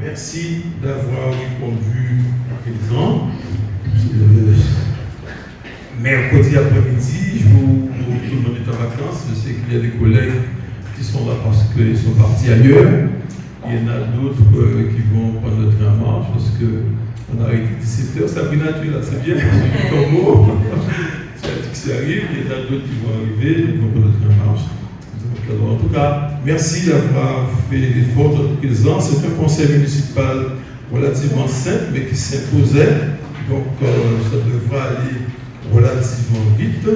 merci d'avoir répondu présent. Mercredi après-midi, tout le monde est en vacances. Je sais qu'il y a des collègues qui sont là parce qu'ils sont partis ailleurs. Il y en a d'autres qui vont prendre le train en marche parce qu'on a arrêté 17h. Sabrina, tu es là, c'est bien, c'est ton mot. C'est dit que ça arrive. Il y en a d'autres qui vont arriver, ils vont prendre le train en marche. Donc, alors, en tout cas, merci d'avoir fait l'effort de votre présence. C'est un conseil municipal relativement simple, mais qui s'imposait. Donc, ça devra aller relativement vite,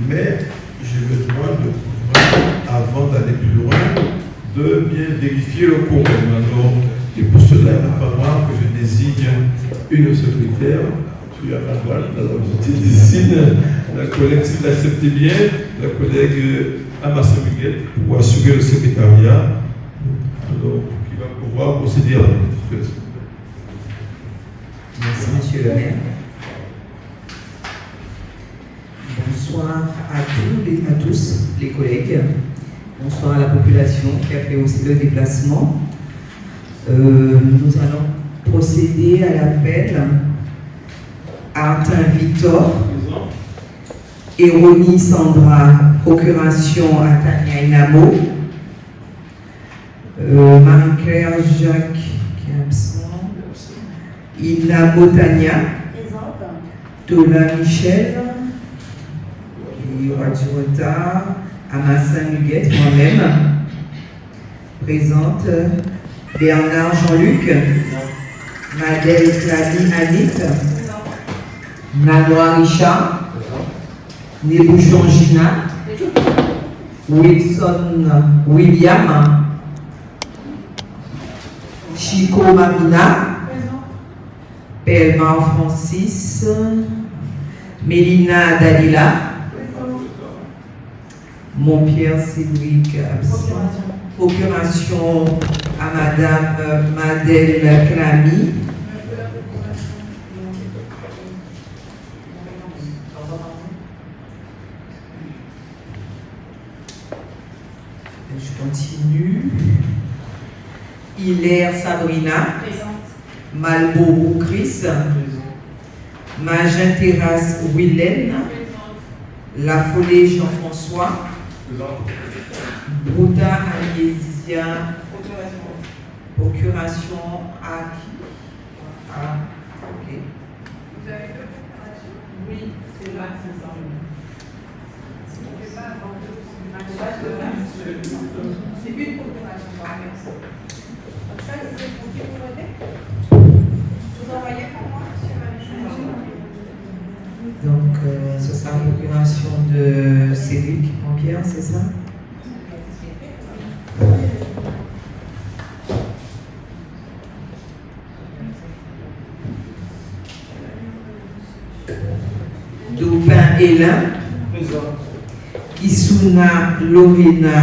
mais j'ai besoin avant d'aller plus loin, de bien vérifier le quorum. Alors, et pour cela, il va falloir que je désigne une secrétaire. Tu as la voile, alors je te désigne la collègue, si vous l'acceptez bien, la collègue Amassa Miguel pour assurer le secrétariat, alors qui va pouvoir procéder à la situation. Merci, monsieur le maire. Bonsoir à tous les collègues. Bonsoir à la population qui a fait aussi le déplacement. Nous allons procéder à l'appel à Artin Victor, Héroni Sandra, procuration à Tania Inamo, Marie-Claire Jacques qui est absent, Inamo Tania, Tola Michel, il y aura du retard, Amassa Muguette, moi-même, présente, Bernard Jean-Luc, Madeleine Clady Anit, Nanoa Richard, Nébouchon Gina, Wilson William, Chico Mamina, Pelmar Francis, Mélina Dalila, Montpierre Cédric absent, procuration à Madame Madeleine Clamy, je continue, Hilaire Sabrina, Malbo Chris, Magin Terrasse Willen, La Follée Jean-François, Brouda Alésia, procuration à qui? Ok. Vous avez deux procurations? Oui, c'est là, c'est ça. Si on ne fait pas avant deux, c'est une procuration par personne. Donc ça, c'est pour qui vous votez? Vous envoyez pour moi, monsieur Maréchal? Donc, ce sera une procuration de Cédric Montpierre, c'est ça? Doupin Hélin, Kisuna Lorena,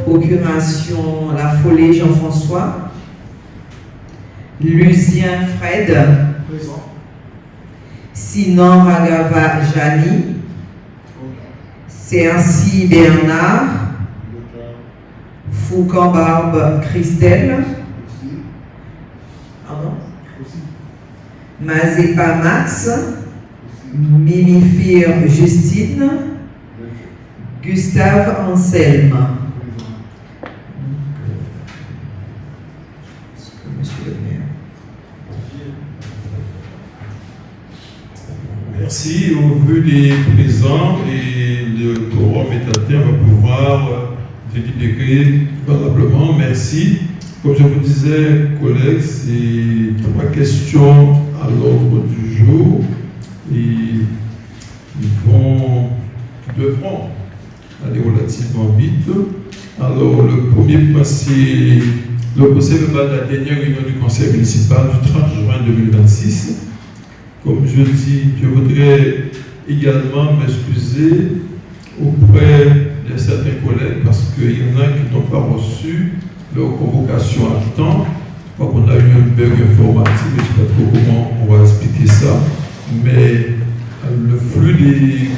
procuration La Follée Jean-François, Lucien Fred, Sinon Ragava Jani, Sersi Bernard, Foucan Barbe Christelle, Mazepa Max, Minifire Justine, Gustave Anselme. Monsieur le maire. Merci. Au vu des présents et le quorum est atteint, on va pouvoir délibérer valablement. Merci. Comme je vous disais, collègues, c'est 3 questions à l'ordre du jour et ils devront aller relativement vite. Alors, le premier point, c'est le procès verbal de la dernière réunion du conseil municipal du 30 juin 2026. Comme je dis, je voudrais également m'excuser auprès de certains collègues parce qu'il y en a qui n'ont pas reçu leur convocation à temps. Je crois qu'on a eu un bug informatique, je ne sais pas trop comment on va expliquer ça, mais le flux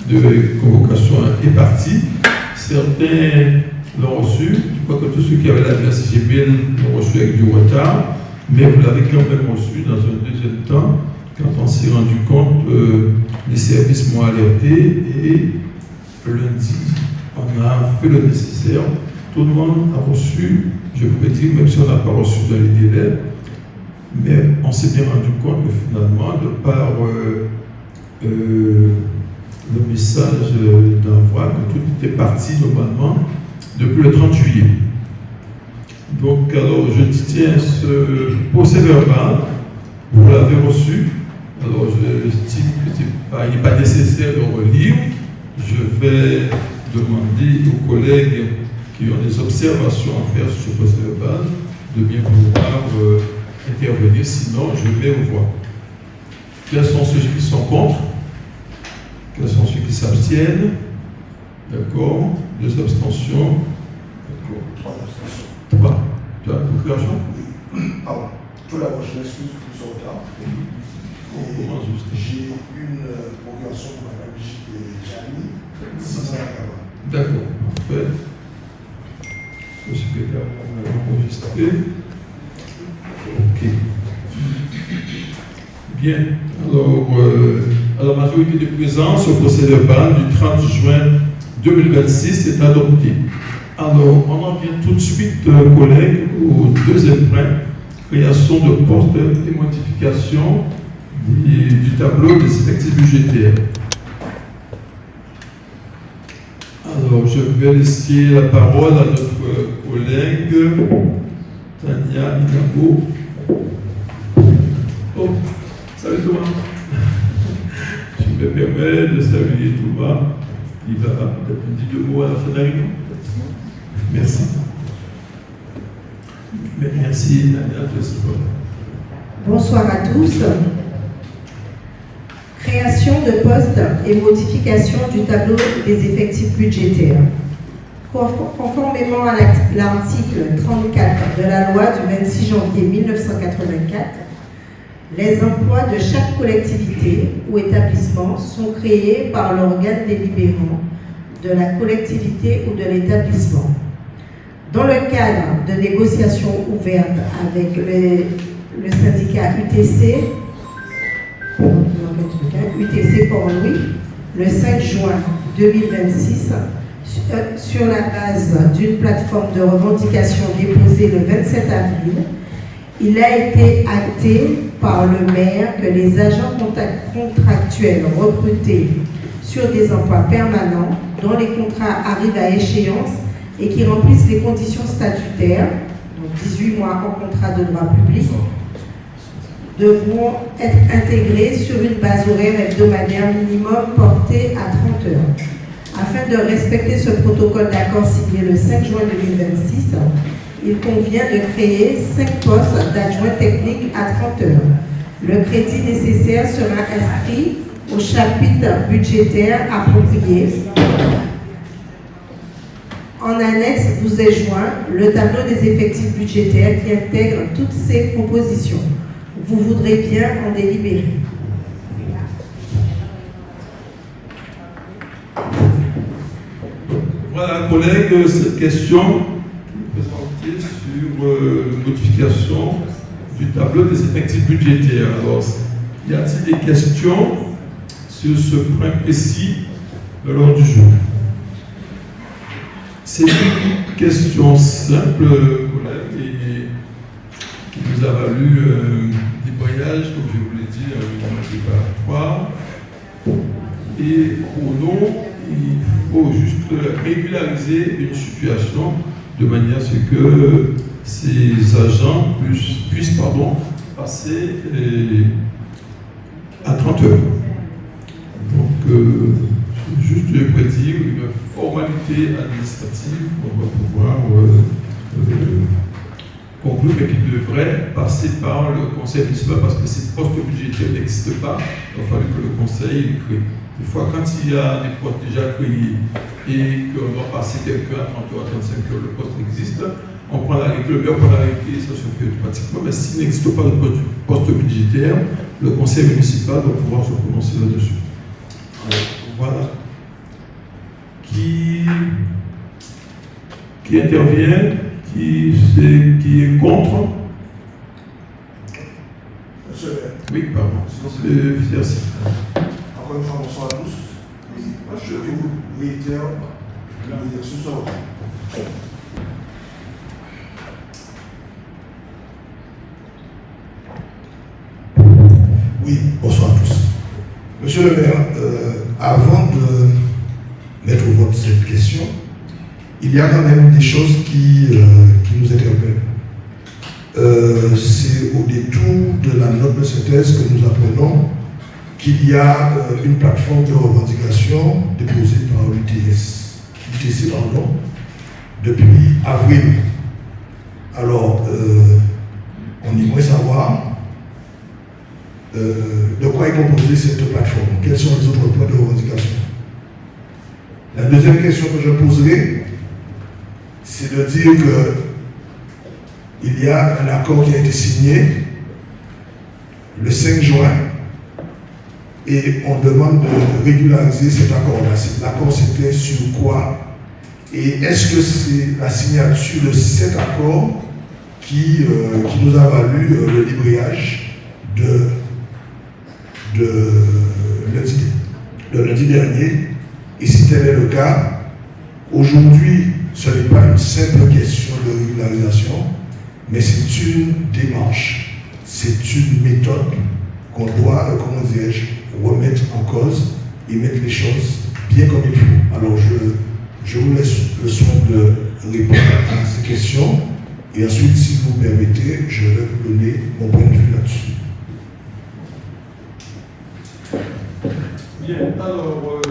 de convocation est parti. Certains l'ont reçu. Je crois que tous ceux qui avaient l'adresse Gmail l'ont reçu avec du retard. mais vous l'avez quand même reçu dans un deuxième temps, quand on s'est rendu compte, les services m'ont alerté et lundi, on a fait le nécessaire. Tout le monde a reçu, je pourrais dire, même si on n'a pas reçu dans les délais, mais on s'est bien rendu compte que finalement, de par le message d'envoi, que tout était parti normalement depuis le 30 juillet. Donc, alors, je tiens ce procès-verbal, vous l'avez reçu. Alors, j'estime que il n'est pas nécessaire de relire. Je vais demander aux collègues qui ont des observations à faire sur ce procès-verbal de bien vouloir intervenir, sinon je mets aux voix. Quels sont ceux qui sont contre? Quels sont ceux qui s'abstiennent? D'accord. 2 abstentions. D'accord. 3 abstentions. 3. Tu as une création? Pardon. Tout d'abord, je m'excuse pour ce retard. J'ai une procuration pour Mme Brigitte Jamy, 6 ans à Gaba. D'accord. Parfait. Le secrétaire va enregistrer. Ok. Bien. Alors, à la majorité des présents, ce procès-verbal du 30 juin 2026 est adopté. Alors, on en vient tout de suite, collègues, au deuxième point, création de postes et modification du tableau des effectifs budgétaires. Alors, je vais laisser la parole à notre collègue Tania Inabo. Oh, salut Thomas. Je me permets de saluer Thomas. Il va peut-être me dire 2 mots à la fin de la réunion. Merci. Merci, Tania, de ce point. Bonsoir à tous. Création de postes et modification du tableau des effectifs budgétaires. Conformément à l'article 34 de la loi du 26 janvier 1984, les emplois de chaque collectivité ou établissement sont créés par l'organe délibérant de la collectivité ou de l'établissement. Dans le cadre de négociations ouvertes avec le syndicat UTC Port-Louis, le 5 juin 2026, sur la base d'une plateforme de revendication déposée le 27 avril, il a été acté par le maire que les agents contractuels recrutés sur des emplois permanents, dont les contrats arrivent à échéance et qui remplissent les conditions statutaires, donc 18 mois en contrat de droit public, devront être intégrés sur une base horaire hebdomadaire minimum portée à 30 heures. Afin de respecter ce protocole d'accord signé le 5 juin 2026, il convient de créer 5 postes d'adjoints techniques à 30 heures. Le crédit nécessaire sera inscrit au chapitre budgétaire approprié. En annexe vous est joint le tableau des effectifs budgétaires qui intègre toutes ces propositions. Vous voudrez bien en délibérer. Voilà, collègues, cette question présentée sur modification du tableau des effectifs budgétaires. Alors, y a-t-il des questions sur ce point précis de l'ordre du jour? C'est une question simple, collègue, et qui nous a valu des voyages, comme je vous l'ai dit, un préparatoire. Et au nom, il faut juste régulariser une situation de manière à ce que ces agents puissent passer à 30 heures. Donc, juste, je pourrais dire, une formalité administrative qu'on va pouvoir conclure, mais qui devrait passer par le conseil municipal parce que ces postes budgétaires n'existent pas. Il va falloir que le conseil les crée. Des fois, quand il y a des postes déjà créés et qu'on doit passer quelqu'un à 30 heures, à 35 heures, le poste existe, on prend l'arrêté, le maire prend l'arrêté, ça se fait automatiquement. Mais s'il n'existe pas de poste budgétaire, le conseil municipal doit pouvoir se prononcer là-dessus. Voilà. Qui intervient, qui est contre? Monsieur le maire. Oui, pardon. Merci. Encore une fois, bonsoir à tous. Je vous réitère ce soir. Oui, bonsoir à tous. Monsieur le maire, avant de mettre au vote cette question, il y a quand même des choses qui nous interpellent. C'est au détour de la note de synthèse que nous apprenons qu'il y a une plateforme de revendication déposée par l'UTC depuis avril. Alors, on aimerait savoir de quoi est composée cette plateforme, quels sont les autres points de revendication. La deuxième question que je poserai, c'est de dire que il y a un accord qui a été signé le 5 juin et on demande de régulariser cet accord-là. L'accord c'était sur quoi? Et est-ce que c'est la signature de cet accord qui nous a valu le débrayage de lundi dernier? Et si tel est le cas, aujourd'hui, ce n'est pas une simple question de régularisation, mais c'est une démarche, c'est une méthode qu'on doit, remettre en cause et mettre les choses bien comme il faut. Alors je vous laisse le soin de répondre à ces questions et ensuite, si vous permettez, je vais vous donner mon point de vue là-dessus. Bien, alors,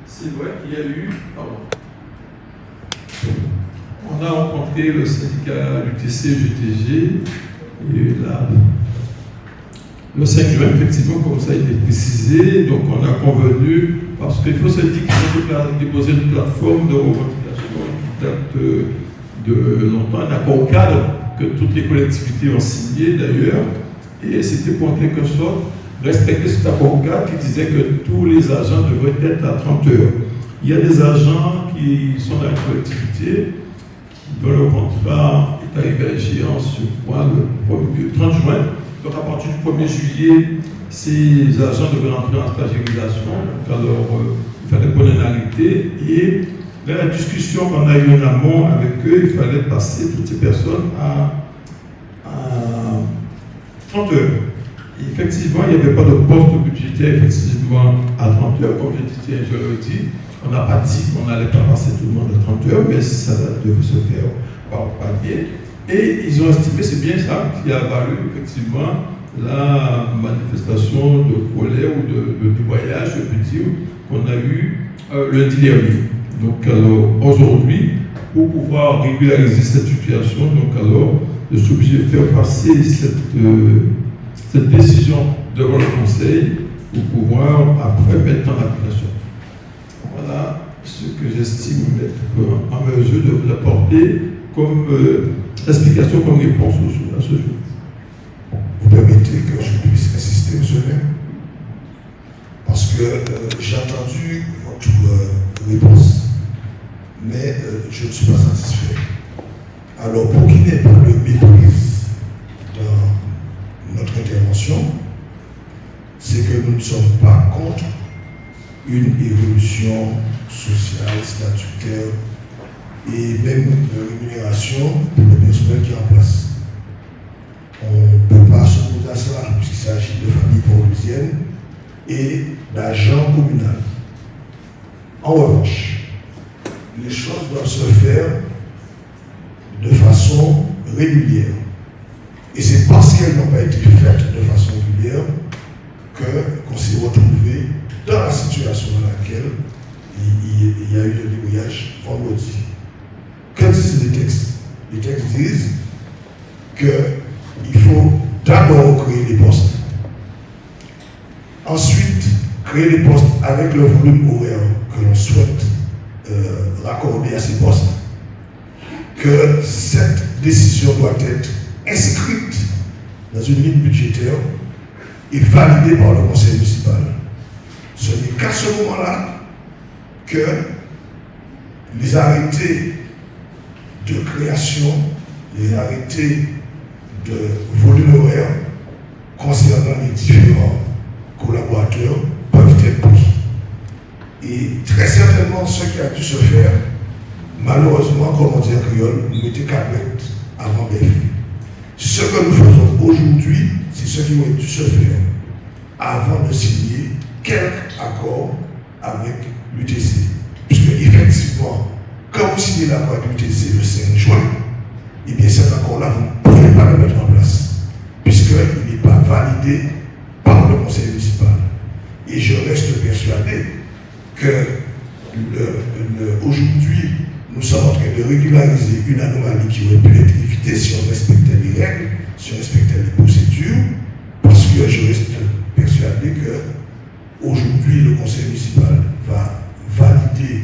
c'est vrai qu'il y a eu... On a rencontré le syndicat UTC-GTG et le 5 juin, effectivement, comme ça a été précisé, donc on a convenu, parce qu'il faut se dire qu'ils ont déposé une plateforme de revendication qui date de longtemps, un accord cadre que toutes les collectivités ont signé d'ailleurs, et c'était pour en quelque sorte respecter cet accord cadre qui disait que tous les agents devraient être à 30 heures. Il y a des agents qui sont dans la collectivité, dont le contrat est arrivé à échéance le 30 juin. Donc à partir du 1er juillet, ces agents devaient rentrer en stagiairisation. Donc alors, il fallait qu'on ait arrêté. Et dans la discussion qu'on a eue en amont avec eux, il fallait passer toutes ces personnes à 30 heures. Et effectivement, il n'y avait pas de poste budgétaire effectivement à 30 heures, comme je l'ai dit. On n'a pas dit qu'on n'allait pas passer tout le monde à 30 heures, mais ça devait se faire par papier. Et ils ont estimé, c'est bien ça, qui a valu effectivement la manifestation de colère ou de voyage, je peux dire, qu'on a eu lundi dernier. Donc alors, aujourd'hui, pour pouvoir régulariser cette situation, donc alors, je suis obligé de faire passer cette décision devant le Conseil pour pouvoir après mettre en application. Voilà ce que j'estime être en mesure de vous apporter comme explication, comme réponse à ce jour. Vous permettez que je puisse insister, monsieur le maire? Parce que j'ai entendu votre réponse, mais je ne suis pas satisfait. Alors, pour qu'il n'y ait pas de méprise dans notre intervention, c'est que nous ne sommes pas contre une évolution sociale, statutaire et même de rémunération pour le personnel qui est en place. On ne peut pas s'opposer à cela puisqu'il s'agit de familles pauvrisiennes et d'agents communaux. En revanche, les choses doivent se faire de façon régulière. Et c'est parce qu'elles n'ont pas été faites de façon régulière qu'on s'est retrouvé dans la situation dans laquelle il y a eu le débrouillage vendredi. Que disent les textes? Les textes disent qu'il faut d'abord créer des postes, ensuite créer des postes avec le volume horaire que l'on souhaite raccorder à ces postes, que cette décision doit être inscrite dans une ligne budgétaire et validée par le conseil municipal. Ce n'est qu'à ce moment-là que les arrêtés de création, les arrêtés de volume horaire concernant les différents collaborateurs peuvent être pris. Et très certainement, ce qui a dû se faire, malheureusement, comme on dit en créole, nous mettons cabrette avant bœuf. Ce que nous faisons aujourd'hui, c'est ce qui aurait dû se faire avant de signer quelques accords avec l'UTC. Puisque effectivement, quand vous signez l'accord avec l'UTC le 5 juin, eh bien cet accord-là, vous ne pouvez pas le mettre en place, puisqu'il n'est pas validé par le conseil municipal. Et je reste persuadé que aujourd'hui, nous sommes en train de régulariser une anomalie qui aurait pu être évitée si on respectait les règles, si on respectait les procédures, parce que je reste persuadé que aujourd'hui le conseil municipal va valider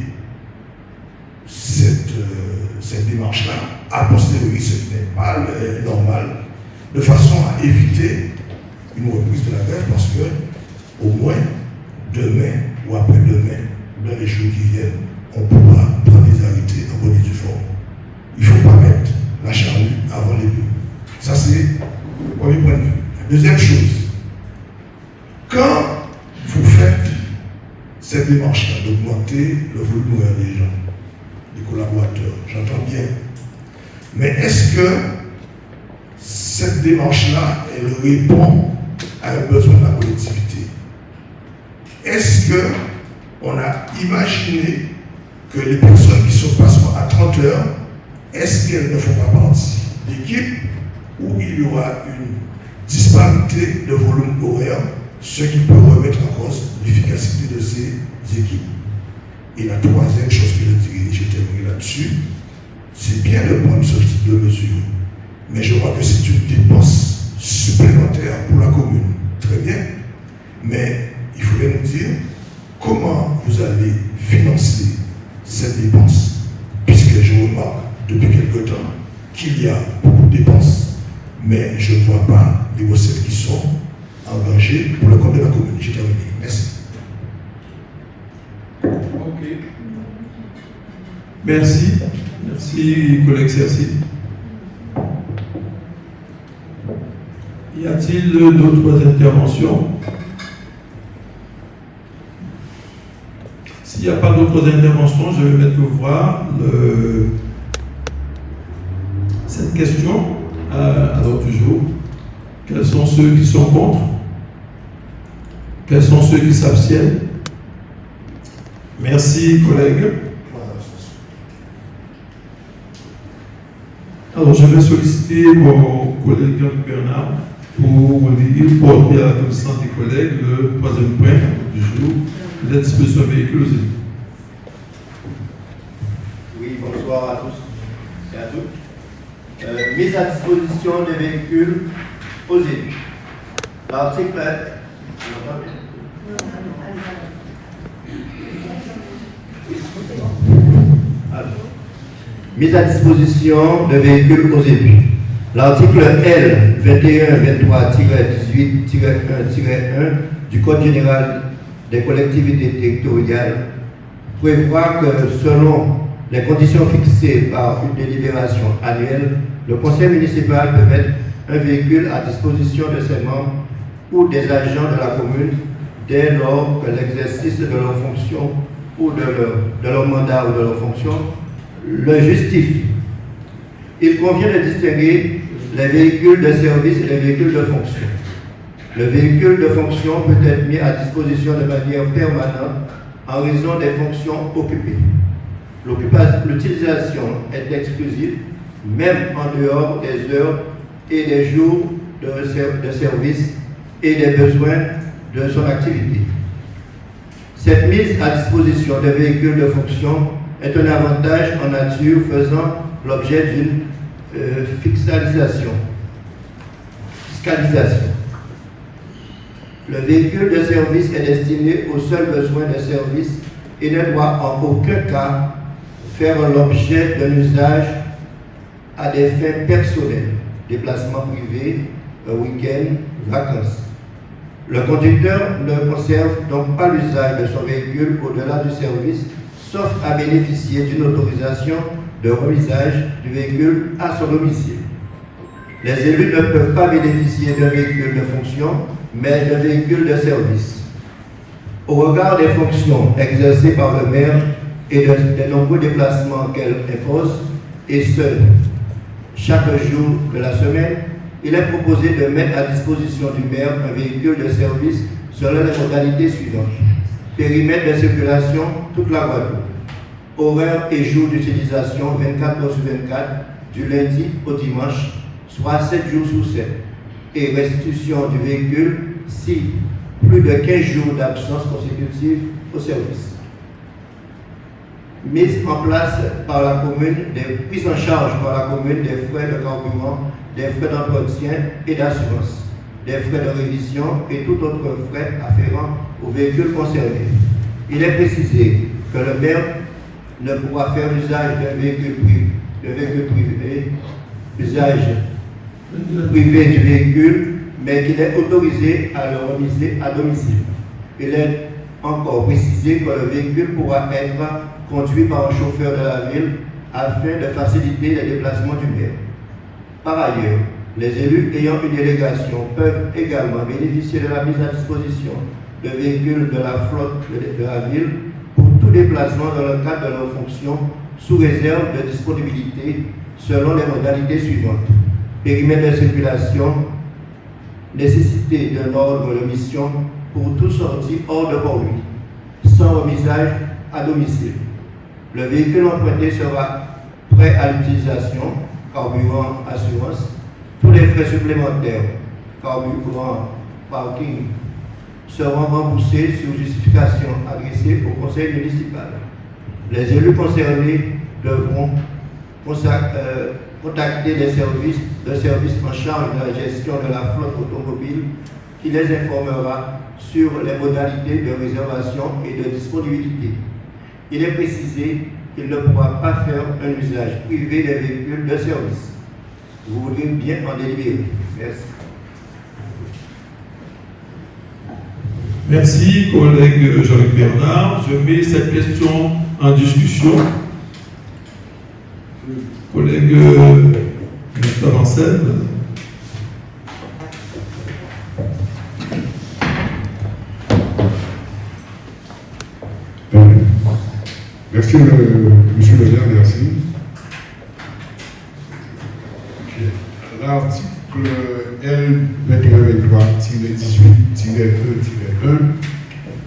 cette démarche-là, a posteriori, ce qui n'est pas normal, de façon à éviter une reprise de la grève, parce que au moins demain ou après-demain, dans les jours qui viennent, on pourra prendre des arrêtés en bonne et due forme. Il ne faut pas mettre la charrue avant les bœufs. Ça, c'est le premier point de vue. La deuxième chose, quand vous faites cette démarche-là d'augmenter le volume horaire des gens, des collaborateurs, j'entends bien, mais est-ce que cette démarche-là, elle répond à un besoin de la collectivité? Est-ce qu'on a imaginé que les personnes qui se passeront à 30 heures, est-ce qu'elles ne font pas partie d'équipes où il y aura une disparité de volume horaire, ce qui peut remettre en cause l'efficacité de ces équipes? Et la troisième chose que je dirais, je terminerai là-dessus, c'est bien de prendre ce type de mesure, mais je crois que c'est une dépense supplémentaire pour la commune. Très bien, mais il faudrait nous dire comment vous allez financer cette dépense, puisque je remarque depuis quelque temps qu'il y a beaucoup de dépenses, mais je ne vois pas les recettes qui sont engagées pour le compte de la commune. J'ai terminé. Merci. Ok. Merci. Merci, collègue Cercy. Y a-t-il d'autres interventions? S'il n'y a pas d'autres interventions, je vais mettre au voir cette question à l'ordre du jour. Quels sont ceux qui sont contre? Quels sont ceux qui s'abstiennent? Merci, collègues. Alors, je vais solliciter mon collègue Bernard pour porter à la connaissance des collègues le troisième point du jour, la disposition véhicule aux élus. Oui, bonsoir à tous et à toutes. Mise à disposition des véhicules aux élus. L'article. Mise à disposition de véhicules aux élus. L'article L 21-23-18-1-1 du Code général des collectivités territoriales prévoit que selon les conditions fixées par une délibération annuelle, le conseil municipal peut mettre un véhicule à disposition de ses membres ou des agents de la commune dès lors que l'exercice de leurs fonctions ou de leur mandat ou de leur fonction le justifie. Il convient de distinguer les véhicules de service et les véhicules de fonction. Le véhicule de fonction peut être mis à disposition de manière permanente en raison des fonctions occupées. L'utilisation est exclusive, même en dehors des heures et des jours de service et des besoins de son activité. Cette mise à disposition de véhicules de fonction est un avantage en nature faisant l'objet d'une fiscalisation. Le véhicule de service est destiné aux seuls besoins de service et ne doit en aucun cas faire l'objet d'un usage à des fins personnelles, déplacements privés, week-end, vacances. Le conducteur ne conserve donc pas l'usage de son véhicule au-delà du service, sauf à bénéficier d'une autorisation de remisage du véhicule à son domicile. Les élus ne peuvent pas bénéficier d'un véhicule de fonction, mais d'un véhicule de service. Au regard des fonctions exercées par le maire et des nombreux déplacements qu'elle impose, et ce, chaque jour de la semaine, il est proposé de mettre à disposition du maire un véhicule de service selon les modalités suivantes. Périmètre de circulation, toute la Guadeloupe. Horaire et jour d'utilisation 24 heures sur 24, du lundi au dimanche, soit 7 jours sur 7. Et restitution du véhicule si plus de 15 jours d'absence consécutive au service. Mise en place par la commune, prise en charge par la commune des frais de carburant, des frais d'entretien et d'assurance, des frais de révision et tout autre frais afférents aux véhicules concernés. Il est précisé que le maire ne pourra faire usage d'un véhicule privé, usage privé du véhicule, mais qu'il est autorisé à le remiser à domicile. Il est encore précisé que le véhicule pourra être conduit par un chauffeur de la ville afin de faciliter les déplacements du maire. Par ailleurs, les élus ayant une délégation peuvent également bénéficier de la mise à disposition de véhicules de la flotte de la ville pour tout déplacement dans le cadre de leurs fonctions sous réserve de disponibilité selon les modalités suivantes. Périmètre de circulation, nécessité d'un ordre de mission pour toute sortie hors de Port-Louis, sans remisage à domicile. Le véhicule emprunté sera prêt à l'utilisation, carburant, assurance. Tous les frais supplémentaires, carburant, parking, seront remboursés sur justification adressée au conseil municipal. Les élus concernés devront contacter les services en charge de la gestion de la flotte automobile qui les informera sur les modalités de réservation et de disponibilité. Il est précisé qu'il ne pourra pas faire un usage privé des véhicules de service. Vous voudrez bien en délibérer. Merci. Merci, collègue Jean-Luc Bernard. Je mets cette question en discussion. Collègue Mr. Ancel. Merci, monsieur le maire, merci. L'article L2123-18-1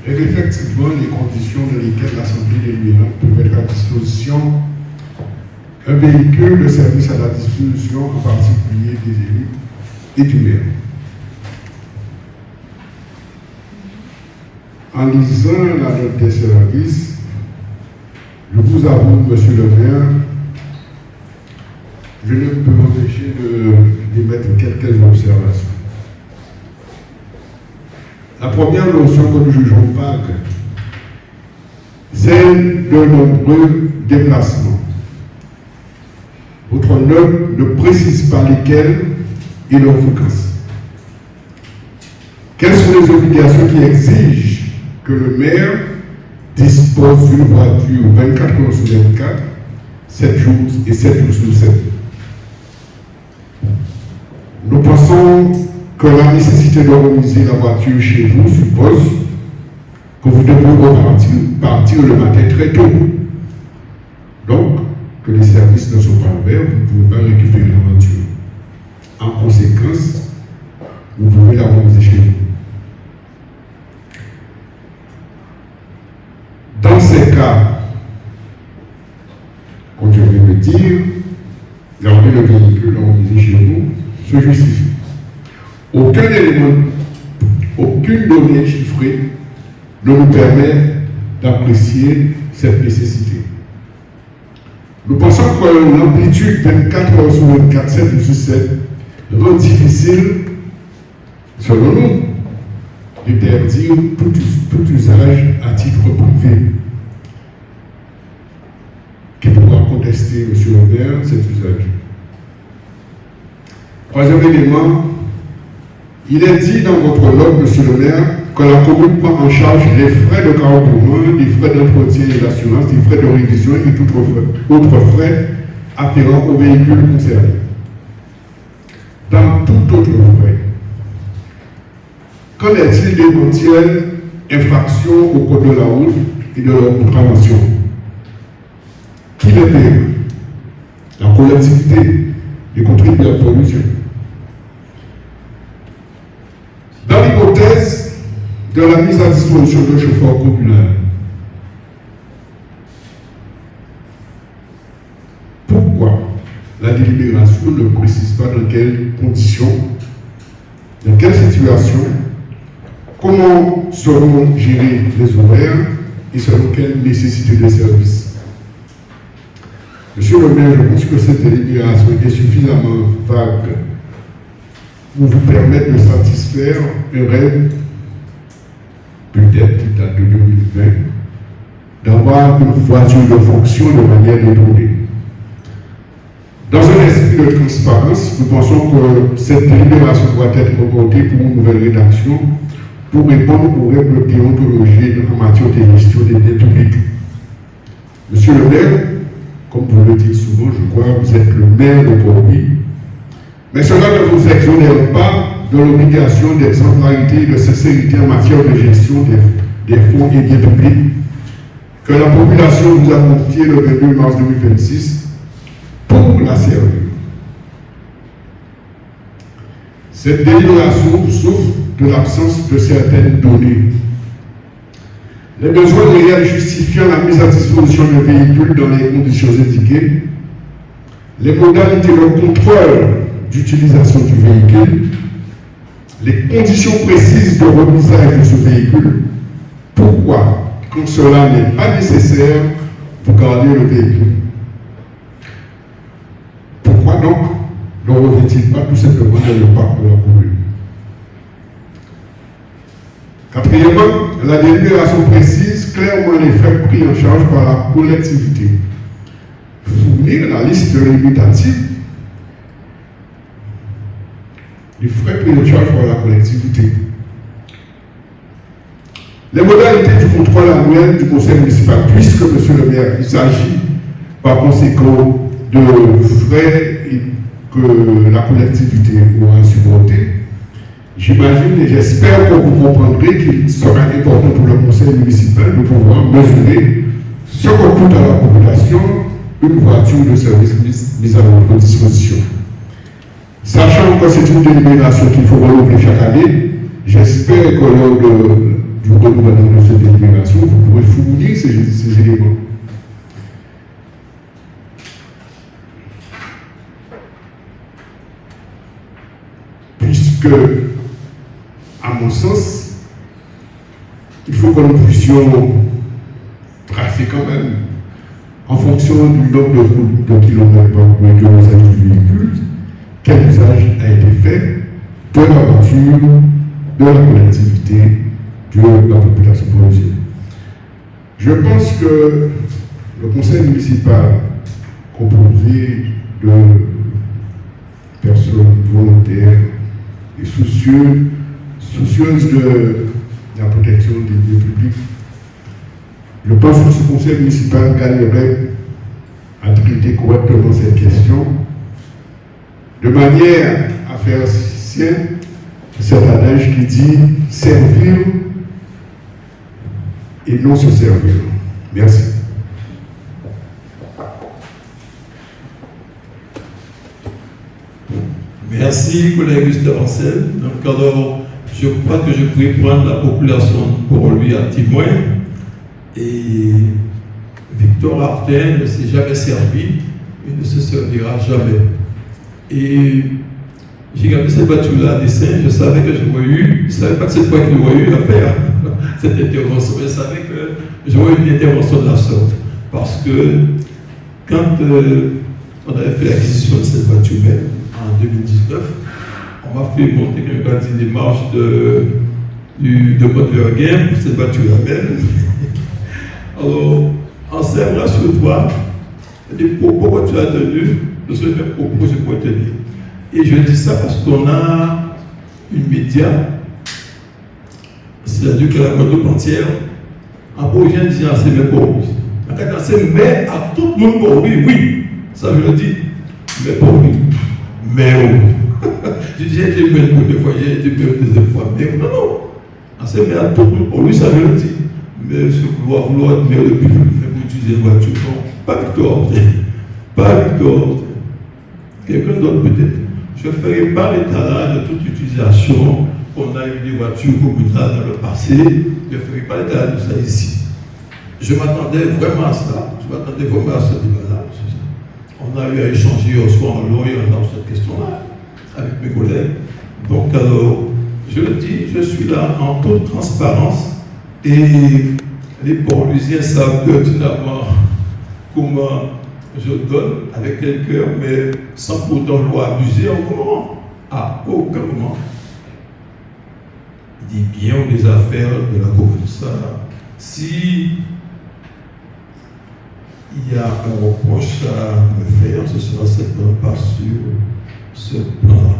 règle effectivement les conditions dans lesquelles l'Assemblée délibérante peut mettre à disposition un véhicule de service à la disposition en particulier des élus et du maire. En lisant la note des services, je vous avoue, monsieur le maire, je ne peux m'empêcher d'émettre quelques observations. La première notion que nous jugeons vague, celle de nombreux déplacements. Votre note ne précise pas lesquels et leur fréquence. Quelles sont les obligations qui exigent que le maire dispose d'une voiture 24 heures sur 24, 7 jours et 7 jours sur 7. Nous pensons que la nécessité d'organiser la voiture chez vous suppose que vous devez partir le matin très tôt. Donc, que les services ne sont pas ouverts, vous ne pouvez pas récupérer la voiture. En conséquence, vous pouvez la organiser chez vous. Dans ces cas, quand je vais me dire, garder le véhicule organisé chez vous se justifie. Aucun élément, aucune donnée chiffrée ne nous permet d'apprécier cette nécessité. Nous pensons que l'amplitude 24 heures sur 24, 7 sur 7 rend difficile, selon nous, d'interdire tout usage à titre privé. Qui pourra contester, monsieur le maire, cet usage. Troisième élément, il est dit dans votre log, monsieur le maire, que la commune prend en charge les frais de carburant, les frais d'entretien et d'assurance, les frais de révision et tout autres frais afférents aux véhicules concernés. dans tout autre frais. Qu'en est-il d'éventuelles infractions au code de la route et de leur contravention? Qui les paie? La collectivité, les contribuables polluants. Dans l'hypothèse de la mise à disposition d'un chauffeur communal, pourquoi la délibération ne précise pas dans quelles conditions, dans quelle situation, comment seront gérés les horaires et selon quelle nécessité de service? Monsieur le maire, je pense que cette délibération est suffisamment vague pour vous permettre de satisfaire un rêve, peut-être qui date de 2020, d'avoir une voiture de fonction de manière détournée. Dans un esprit de transparence, nous pensons que cette délibération doit être reportée pour une nouvelle rédaction pour répondre aux règles déontologiques en matière de gestion des biens publics. Monsieur le maire, comme vous le dites souvent, je crois que vous êtes le maire de Port-Louis, mais cela ne vous exonère pas de l'obligation d'exemplarité et de sincérité en matière de gestion des fonds et biens publics que la population vous a confié le 22 mars 2026 pour la servir. Cette délibération souffre de l'absence de certaines données. Les besoins réels justifiant la mise à disposition de véhicules dans les conditions indiquées, les modalités de contrôle d'utilisation du véhicule, les conditions précises de remisage de ce véhicule. Pourquoi, quand cela n'est pas nécessaire, vous gardez le véhicule? Pourquoi donc ne revient-il pas tout simplement dans le parc de la commune? Quatrièmement, la délibération précise clairement les frais pris en charge par la collectivité. Fournir la liste limitative des frais pris en charge par la collectivité. Les modalités du contrôle annuel du conseil municipal, puisque, monsieur le maire, il s'agit par conséquent de frais que la collectivité aura supportés. J'imagine et j'espère que vous comprendrez qu'il sera important pour le conseil municipal de pouvoir mesurer ce que coûte à la population une voiture de service mise à votre disposition. Sachant que c'est une délibération qu'il faut renouveler chaque année, j'espère que lors du renouvellement de cette délibération, vous pourrez fournir ces éléments. Puisque, à mon sens, il faut que nous puissions tracer quand même, en fonction du nombre de kilomètres par de l'usage du véhicule, quel usage a été fait de la voiture, de la collectivité, de la population parisienne. Je pense que le conseil municipal, composé de personnes volontaires et soucieuses de la protection des biens publics, je pense que ce conseil municipal gagnerait à traiter correctement cette question de manière à faire sien cet adage qui dit servir et non se servir. Merci. Merci, collègue Gustave Ancel. Donc, alors, je crois que je pourrais prendre la population pour lui à témoin. Et Victor Artin ne s'est jamais servi et ne se servira jamais. Et j'ai gardé cette voiture-là à dessin, je savais que j'aurais eu, je ne savais pas que cette fois qu'il aurait eu à faire cette intervention, je savais que j'aurais eu une intervention de la sorte. Parce que quand on avait fait l'acquisition de cette voiture même, en 2019, on m'a fait monter des démarches de Montverguen pour cette voiture-là même. Alors, en servant sur toi, des propos que tu as tenus, de ce même propos je peux tenir. Et je dis ça parce qu'on a une média, c'est-à-dire que la Guadeloupe entière, en Port-Louis, dit assez mais Port-Louis. En fait, c'est mais à tout le monde Port-Louis, oui, ça je le dis, mais Port-Louis, mais oui. J'ai été bien une première fois, j'ai été bien une deuxième fois. Mais non. C'est mais à tout, pour lui, ça veut le dire. Mais ce vouloir être meilleur depuis pour utiliser une voiture, non. Pas Victor. Pas Victor. Quelqu'un d'autre peut-être. Je ne ferai pas l'étalage de toute utilisation qu'on a eu des voitures communales dans le passé. Je ne ferai pas l'étalage de ça ici. Je m'attendais vraiment à ça. Je m'attendais vraiment à ce débat-là. On a eu à échanger au soir en long et en large cette question-là avec mes collègues. Donc alors, je le dis, je suis là en toute transparence et les Port-Louisiens savent pertinemment comment je donne avec quel cœur, mais sans pourtant vouloir abuser à aucun moment. À aucun moment. Des biens ou des affaires de la commune. Ça, si il y a un reproche à me faire, ce sera certainement pas sur ce plan-là.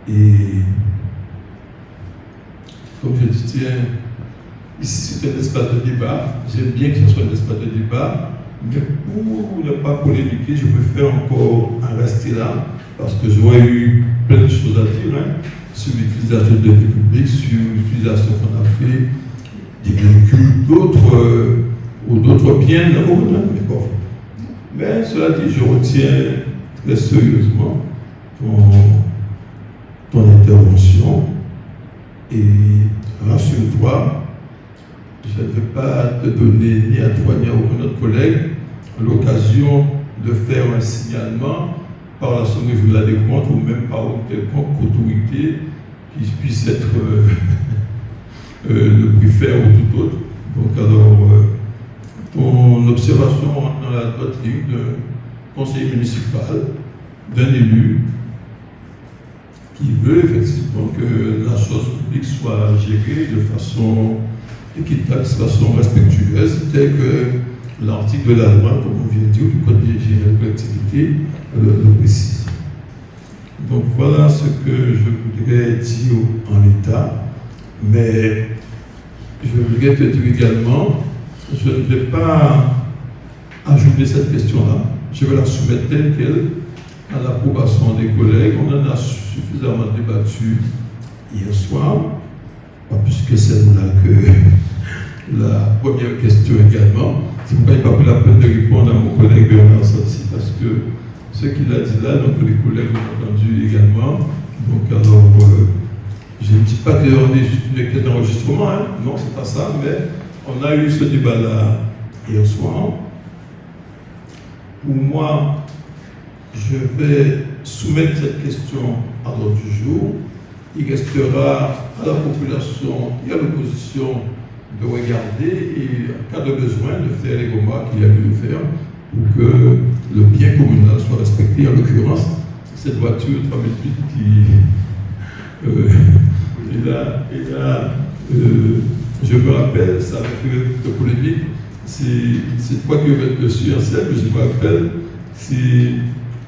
Et comme je dis, tiens, ici c'est un espace de débat. J'aime bien que ce soit un espace de débat, mais pour ne pas polémiquer, je préfère encore en rester là, parce que j'aurais eu plein de choses à dire sur l'utilisation de biens publics, sur l'utilisation qu'on a fait des véhicules, d'autres biens dans le monde. Mais cela dit, je retiens très sérieusement ton intervention et rassure-toi, je ne vais pas te donner ni à toi ni à aucun autre collègue l'occasion de faire un signalement par la sommerie de la décompte ou même par une quelconque autorité qui puisse être le préfet ou tout autre. Donc alors, ton observation dans la doctrine d'un conseiller municipal, d'un élu, qui veut effectivement que la chose publique soit gérée de façon équitable, de façon respectueuse, tel que l'article de la loi, comme on vient de dire, du Code général de collectivité le précise. Donc voilà ce que je voudrais dire en l'état, mais je voudrais te dire également, je ne vais pas ajouter cette question-là, je vais la soumettre telle qu'elle à l'approbation des collègues. On en a suffisamment débattu hier soir, pas plus que celle-là que la première question également. C'est pourquoi il n'a pas pris la peine de répondre à mon collègue Bernard Sassi, parce que ce qu'il a dit là, donc les collègues l'ont entendu également. Donc alors, je ne dis pas qu'on est juste une enquête d'enregistrement, non, c'est pas ça, mais on a eu ce débat-là hier soir. Pour moi, je vais soumettre cette question à l'ordre du jour. Il restera à la population et à l'opposition de regarder et, en cas de besoin, de faire les remarques qu'il y a lieu de faire pour que le bien communal soit respecté. En l'occurrence, cette voiture 3008 qui est là, je me rappelle, ça avait fait de polémique. C'est toi qui veux être dessus en scène, mais je me rappelle, c'est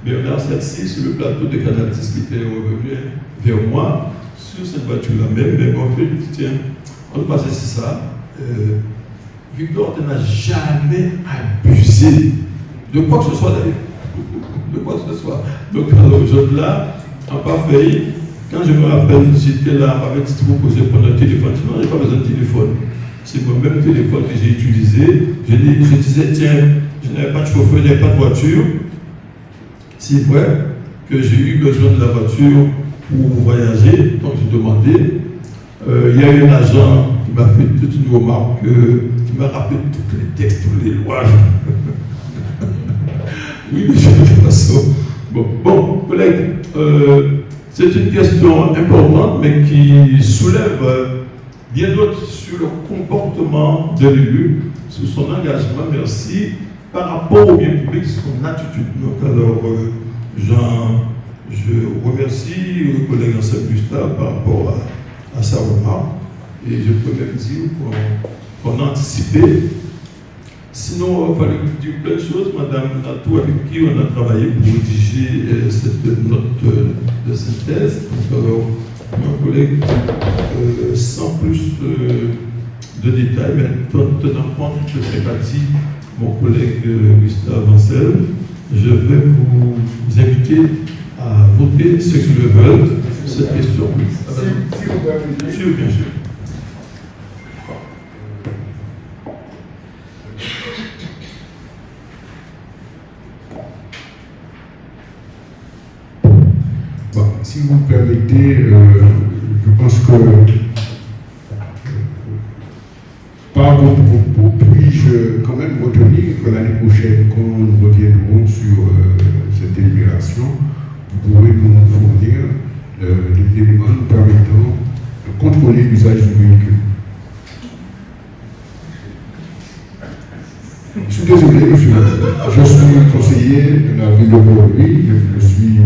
Bernard Sassi sur le plateau de Canal 10 qui était revenu vers moi sur cette voiture-là même. Mais bon, je lui dis, tiens, on va passer sur ça. Victor, tu n'as jamais abusé de quoi que ce soit d'ailleurs. De quoi que ce soit. Donc, alors, aujourd'hui là, en parfait, quand je me rappelle, j'étais là, avec ce proposé pour le téléphone, je n'avais pas besoin de téléphone. C'est mon même téléphone que j'ai utilisé. Je disais, tiens, je n'avais pas de chauffeur, je n'avais pas de voiture. C'est vrai que j'ai eu besoin de la voiture pour voyager, donc j'ai demandé. Il y a eu un agent qui m'a fait toute une remarque, qui m'a rappelé tous les textes, toutes les lois. Oui, mais de toute façon. Bon, collègues, c'est une question importante, mais qui soulève bien d'autres sur le comportement de l'élu, sur son engagement, mais aussi par rapport au bien public, son attitude. Donc, alors, je remercie le collègue Ansel Gustave par rapport à sa remarque, et je peux même dire qu'on a anticipé. Sinon, il fallait dire plein de choses. Madame Natou, avec qui on a travaillé pour rédiger cette note de synthèse. Donc, alors, mon collègue, sans plus de détails, mais tenant compte de sympathie, mon collègue Gustave Ansel, je vais vous inviter à voter ceux qui le veulent cette question. Si vous permettez. Bien sûr, bien sûr. Bon, si vous me permettez, je pense que par vos propos, puis-je quand même retenir que l'année prochaine, quand nous reviendrons sur cette délibération, vous pourrez nous fournir des éléments nous permettant de contrôler l'usage du véhicule. Je suis désolé, monsieur. Je suis conseiller de la ville de Bordeaux. Je suis.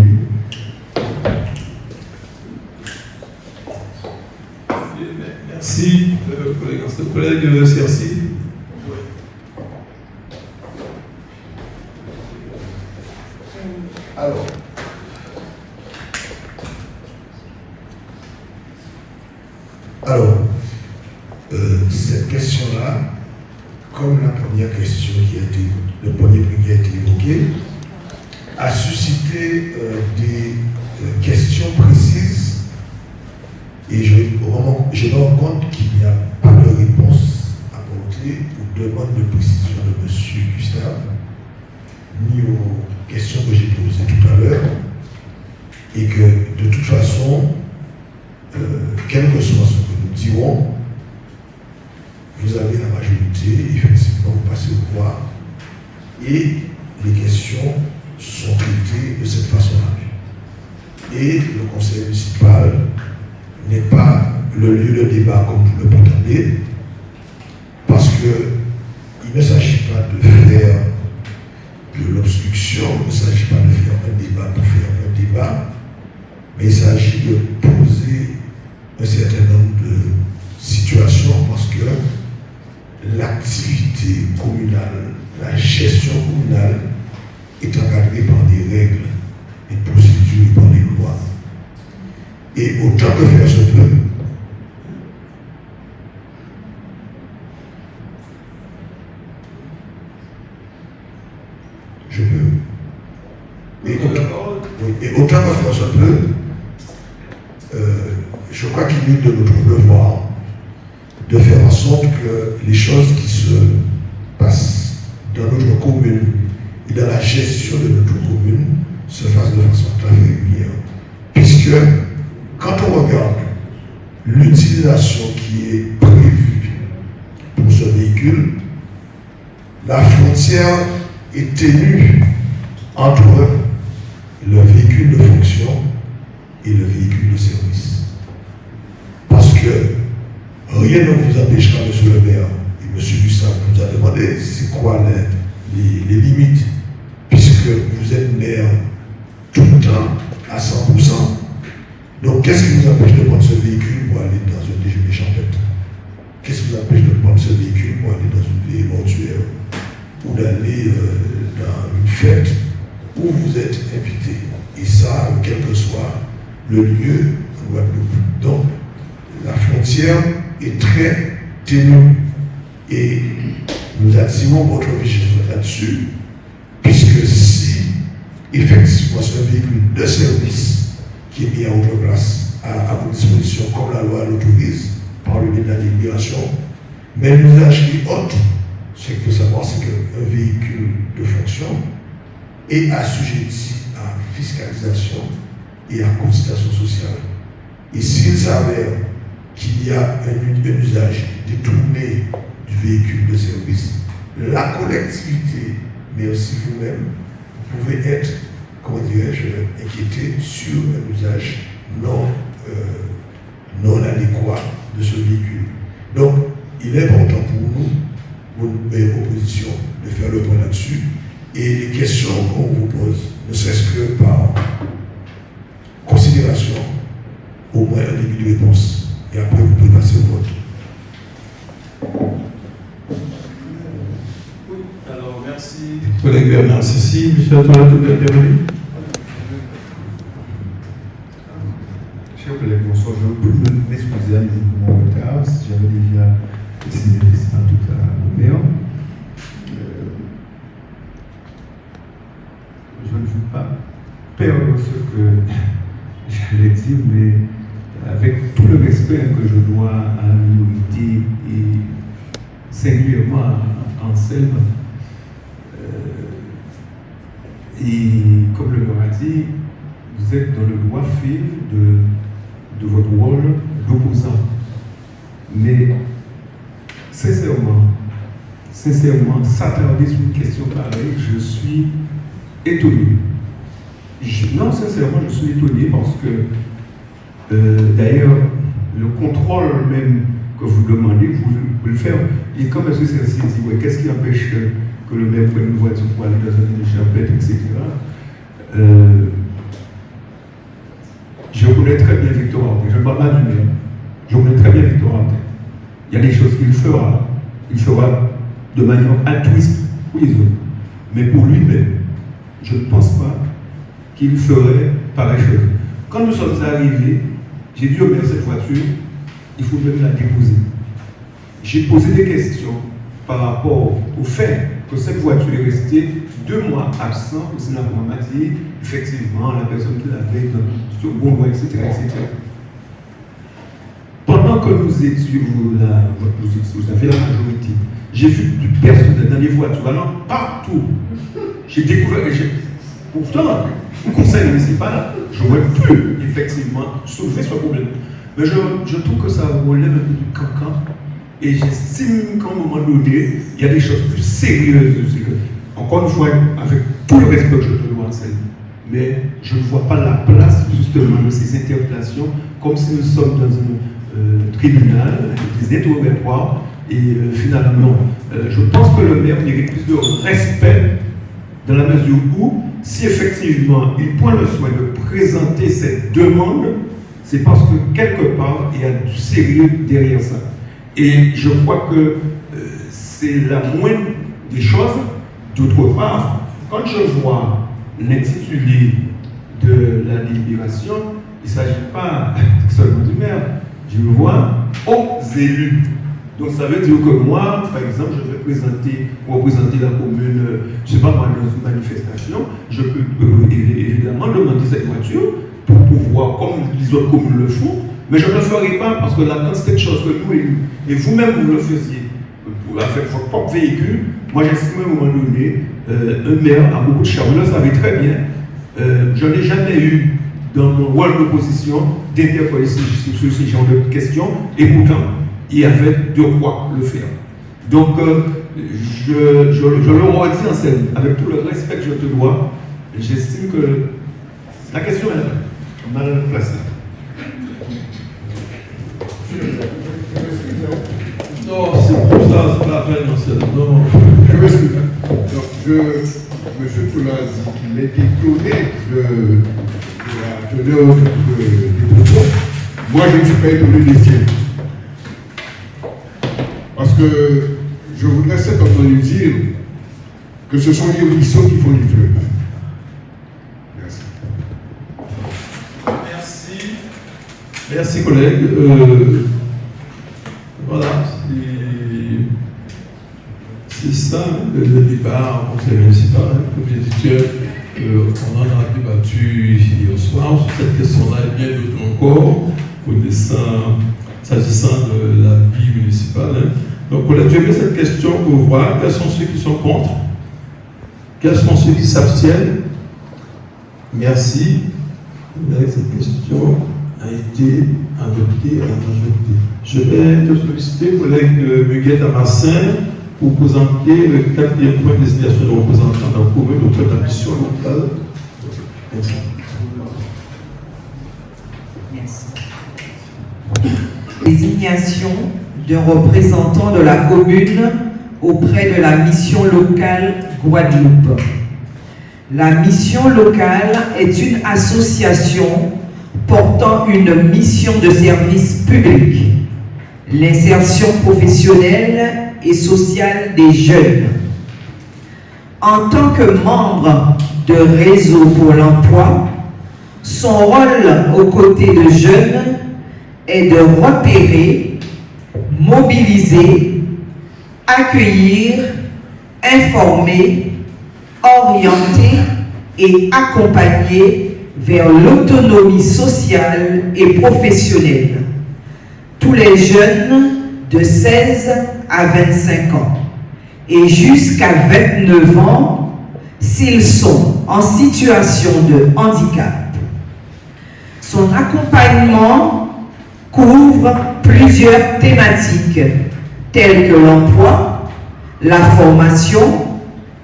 Merci, collègue Cercy. Alors, cette question-là, comme la première question le premier point qui a été évoqué, a suscité des questions précises et je me rends compte qu'il n'y a pas de réponse apportée aux demandes de précision de M. Gustave, ni aux questions que j'ai posées tout à l'heure, et que de toute façon, quel que soit ce que nous dirons, vous avez la majorité, effectivement, vous passez au pouvoir, et les questions sont traitées de cette façon-là. Et le conseil municipal n'est pas le lieu de débat comme vous le prétendez, parce qu'il ne s'agit pas de faire de l'obstruction, il ne s'agit pas de faire un débat pour faire un débat, mais il s'agit de poser un certain nombre de situations parce que l'activité communale, la gestion communale est encadrée par des règles, des procédures et par des lois. Et autant que faire se peut, je peux. Et autant que faire se peut, je crois qu'il est de notre devoir de faire en sorte que les choses qui se passent dans notre commune et dans la gestion de notre commune se fassent de façon très régulière. Puisque quand on regarde l'utilisation qui est prévue pour ce véhicule, la frontière est ténue entre le véhicule de fonction et le véhicule de service. Parce que rien ne vous empêchera, monsieur le maire, et monsieur Gustave nous a demandé c'est quoi les limites, puisque vous êtes maire tout le temps, à 100%. Donc qu'est-ce qui vous empêche de prendre ce véhicule pour aller dans un déjeuner champêtre? Qu'est-ce qui vous empêche de prendre ce véhicule pour aller dans une veillée mortuaire ou d'aller dans une fête où vous êtes invité? Et ça, quel que soit le lieu en Guadeloupe. Donc, la frontière est très ténue et nous attirons votre vigilance là-dessus, puisque si effectivement c'est un véhicule de service qui est mis à votre place, à votre disposition, comme la loi l'autorise, par le biais de la délibération, mais l'usage qui est autre, ce qu'il faut savoir, c'est qu'un véhicule de fonction est assujetti à fiscalisation et à cotisation sociale. Et s'il s'avère qu'il y a un usage détourné du véhicule de service, la collectivité, mais aussi vous-même, vous pouvez être, comment dirais-je, inquiété sur un usage non adéquat de ce véhicule. Donc, il est important pour nous, mes propositions, de faire le point là-dessus. Et les questions qu'on vous pose, ne serait-ce que par considération, au moins un début de réponse. Et après, vous pouvez passer au vote. Oui, alors merci. Collègue Bernard Cécile, monsieur Antoine, tout bien terminé. Chers collègues, bonsoir. Je peux m'excuser à mon retard, si j'avais déjà signé ça tout à l'heure. Je ne veux pas perdre ce que je l'ai dit, mais avec tout le respect que je dois à la minorité et singulièrement à Anselme, et comme le leur a dit, vous êtes dans le droit fil de votre rôle d'opposant. Mais sincèrement, s'attarder sur une question pareille, je suis étonné. Non, sincèrement, je suis étonné parce que, d'ailleurs, le contrôle même que vous demandez, vous le faites. Et comme M. Sersi dit, ouais, qu'est-ce qui empêche que le maire prenne une voiture pour aller dans un échappette, etc. Je connais très bien Victor Arte, je ne parle pas du maire. Je connais très bien Victor Arte. Il y a des choses qu'il fera. Il fera de manière altruiste pour les autres. Mais pour lui-même, je ne pense pas qu'il ferait pareille chose. Quand nous sommes arrivés, j'ai dit au maire, cette voiture, il faut même la déposer. J'ai posé des questions par rapport au fait que cette voiture est restée 2 mois absente au Sénat pour m'a dit, effectivement, la personne qui l'avait sur le bon droit, etc., etc. Pendant que nous étions vous avez la majorité, j'ai vu du personnel dans les voitures, alors partout. J'ai découvert, pourtant, au conseil municipal, je ne vois plus effectivement soulever ce problème. Mais je trouve que ça relève un peu du cancan. Et j'estime qu'à un moment donné, il y a des choses plus sérieuses. Encore une fois, avec tout le respect que je te dois, mais je ne vois pas la place justement de ces interpellations, comme si nous sommes dans un tribunal, avec des interrogatoires, et finalement, je pense que le maire mérite plus de respect dans la mesure où, si effectivement il prend le soin de présenter cette demande, c'est parce que quelque part, il y a du sérieux derrière ça. Et je crois que c'est la moindre des choses. D'autre part, quand je vois l'intitulé de la délibération, il ne s'agit pas seulement du maire, je le vois aux élus. Donc ça veut dire que moi, par exemple, je vais représenter la commune, je ne sais pas moi, dans une manifestation, je peux évidemment demander cette voiture pour pouvoir, comme les autres communes le font, mais je ne le ferai pas parce que la quantité de choses que nous et vous-même vous le faisiez avec votre propre véhicule, moi j'estime à un moment donné, un maire a beaucoup de charme, vous le savez très bien, je n'ai jamais eu dans mon rôle d'opposition d'interpeller sur ce genre de questions et pourtant il y avait de quoi le faire. Donc je le redis en scène, avec tout le respect que je te dois, j'estime que la question est mal placée. Non, c'est pour ça, c'est pas la peine, non. Je m'excuse. Monsieur Toula dit qu'il est étonné de la teneur des propos. Moi, je ne suis pas étonné des siens. Parce que je voudrais simplement lui dire que ce sont les ruisseaux qui font les fleuves. Merci. Merci collègues. Voilà, c'est ça le débat en conseil municipal. Comme j'ai dit, on en a débattu hier soir sur cette question-là et bien d'autres encore, s'agissant de la vie municipale. Donc, collègues, je mets cette question pour voir quels sont ceux qui sont contre, quels sont ceux qui s'abstiennent. Merci. Cette question a été adoptée à la majorité. Je vais te solliciter, collègue Muguet Damascène, pour présenter le 4e point de désignation de représentants de la commune auprès de la mission locale. Merci. Merci. Désignation d'un représentant de la commune auprès de la mission locale Guadeloupe. La mission locale est une association portant une mission de service public, l'insertion professionnelle et sociale des jeunes. En tant que membre de Réseau pour l'emploi, son rôle aux côtés de jeunes est de repérer, mobiliser, accueillir, informer, orienter et accompagner vers l'autonomie sociale et professionnelle. Tous les jeunes de 16 à 25 ans et jusqu'à 29 ans s'ils sont en situation de handicap. Son accompagnement couvre plusieurs thématiques telles que l'emploi, la formation,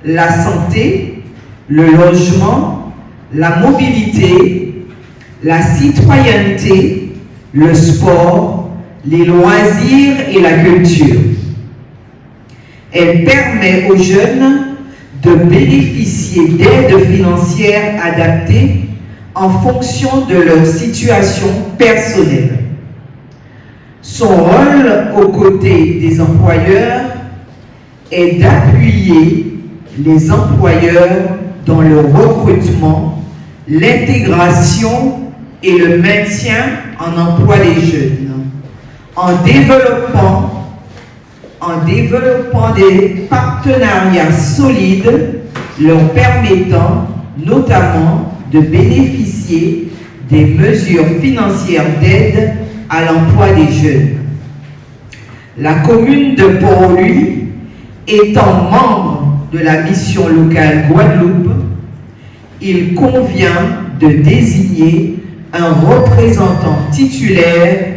la santé, le logement, la mobilité, la citoyenneté, le sport, les loisirs et la culture. Elle permet aux jeunes de bénéficier d'aides financières adaptées en fonction de leur situation personnelle. Son rôle aux côtés des employeurs est d'appuyer les employeurs dans le recrutement, l'intégration et le maintien en emploi des jeunes, en développant des partenariats solides leur permettant notamment de bénéficier des mesures financières d'aide à l'emploi des jeunes. La commune de Port-Louis étant membre de la mission locale Guadeloupe, il convient de désigner un représentant titulaire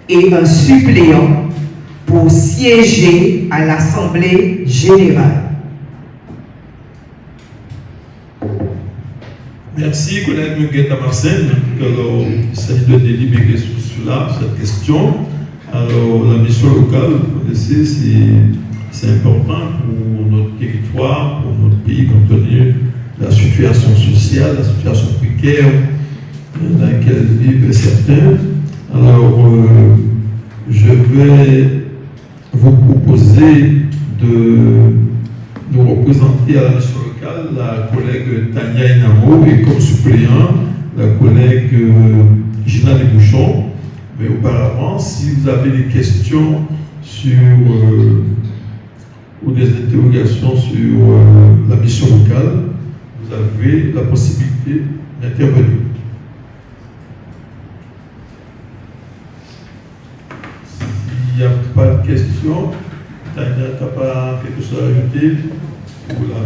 et un suppléant pour siéger à l'Assemblée générale. Merci, collègue Muguette Marcel. Alors, il s'agit de délibérer sur cela, cette question. Alors, la mission locale, vous connaissez, c'est important pour notre territoire, pour notre pays, compte tenu de la situation sociale, la situation précaire dans laquelle vivent certains. Alors, je vais vous proposer de nous représenter à la mission locale la collègue Tania Inamo et comme suppléant la collègue Gina Desbouchons. Mais auparavant, si vous avez des questions sur ou des interrogations sur la mission locale, vous avez la possibilité d'intervenir. S'il n'y a pas de questions, Tania, tu n'as pas quelque chose à ajouter pour la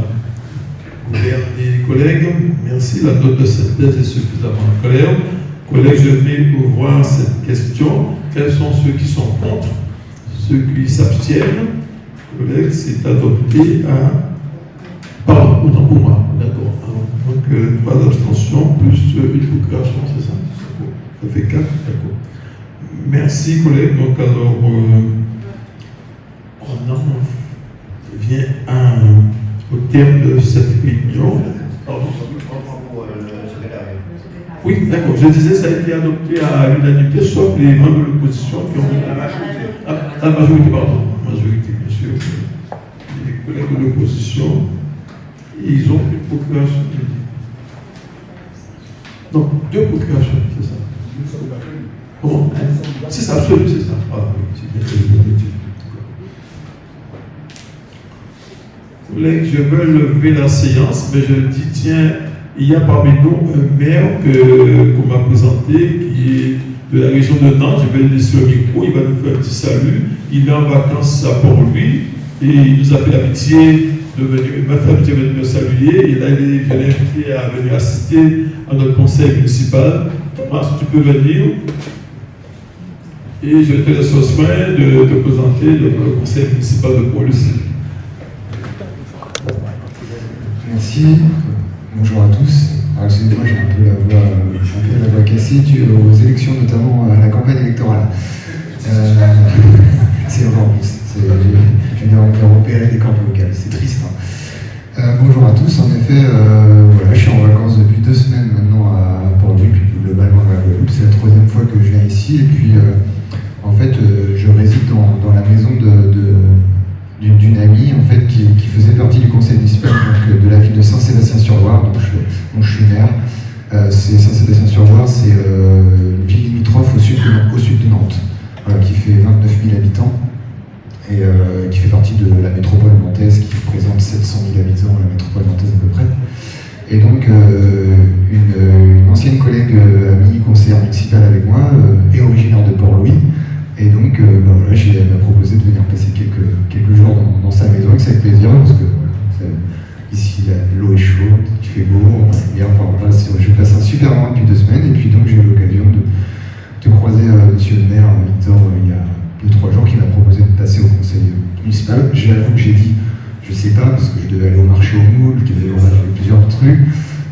gouverne des collègues? Merci, la note de synthèse est suffisamment claire. Collègues, je vais vous voir cette question. Quels sont ceux qui sont contre? Ceux qui s'abstiennent? Collègues, c'est adopté à... Pardon, autant pour moi, d'accord. Donc, 3 abstentions plus une procréation, c'est ça? Ça fait 4, d'accord. Merci, collègues. Donc, alors, on en vient au terme de cette réunion. Pardon. Oui, d'accord. Je disais, ça a été adopté à l'unanimité, sauf les membres de l'opposition qui ont... La majorité, pardon. La majorité, bien sûr. Les collègues de l'opposition, ils ont une procuration. Donc, 2 procurations, c'est ça. Comment? C'est ça, absolument, c'est ça. Ah, oui, c'est bien. Collègues, je veux lever la séance, mais je dis, tiens, il y a parmi nous un maire qu'on m'a présenté qui est de la région de Nantes. Je vais le laisser au micro, il va nous faire un petit salut. Il est en vacances à Port-Louis et il nous a fait l'amitié de venir, il m'a fait l'amitié de venir me saluer. Et là, je l'ai invité à venir assister à notre conseil municipal. Thomas, tu peux venir. Et je te laisse au soin de te présenter le conseil municipal de Port-Louis. Merci. Bonjour à tous. Alors, excusez-moi, j'ai un peu la voix cassée due aux élections, notamment à la campagne électorale. C'est vrai en plus. Je viens de repérer des campagnes locales. C'est triste. Hein. Bonjour à tous. En effet, voilà, je suis en vacances depuis 2 semaines maintenant à Port-Louis, puis plus globalement à la Guadeloupe. C'est la 3e fois que je viens ici. Et puis, en fait, je réside dans la maison d'une amie en fait, qui faisait partie du conseil municipal donc, de la ville de Saint-Sébastien-sur-Loire, dont je suis maire. Saint-Sébastien-sur-Loire, c'est une ville limitrophe au sud de Nantes, qui fait 29 000 habitants et qui fait partie de la métropole nantaise, qui représente 700 000 habitants, la métropole nantaise à peu près. Et donc, une ancienne collègue amie conseillère municipale avec moi est originaire de Port-Louis. Et donc, voilà, elle m'a proposé de venir passer quelques jours dans sa maison, et c'est avec plaisir, parce que ici, l'eau est chaude, il fait beau, on est bien. Enfin, voilà, je passe un super moment depuis 2 semaines, et puis donc j'ai eu l'occasion de croiser monsieur le maire, Victor, il y a 2-3 jours, qui m'a proposé de passer au conseil municipal. J'avoue que j'ai dit, je sais pas, parce que je devais aller au marché au moule, qu'il devait y avoir plusieurs trucs.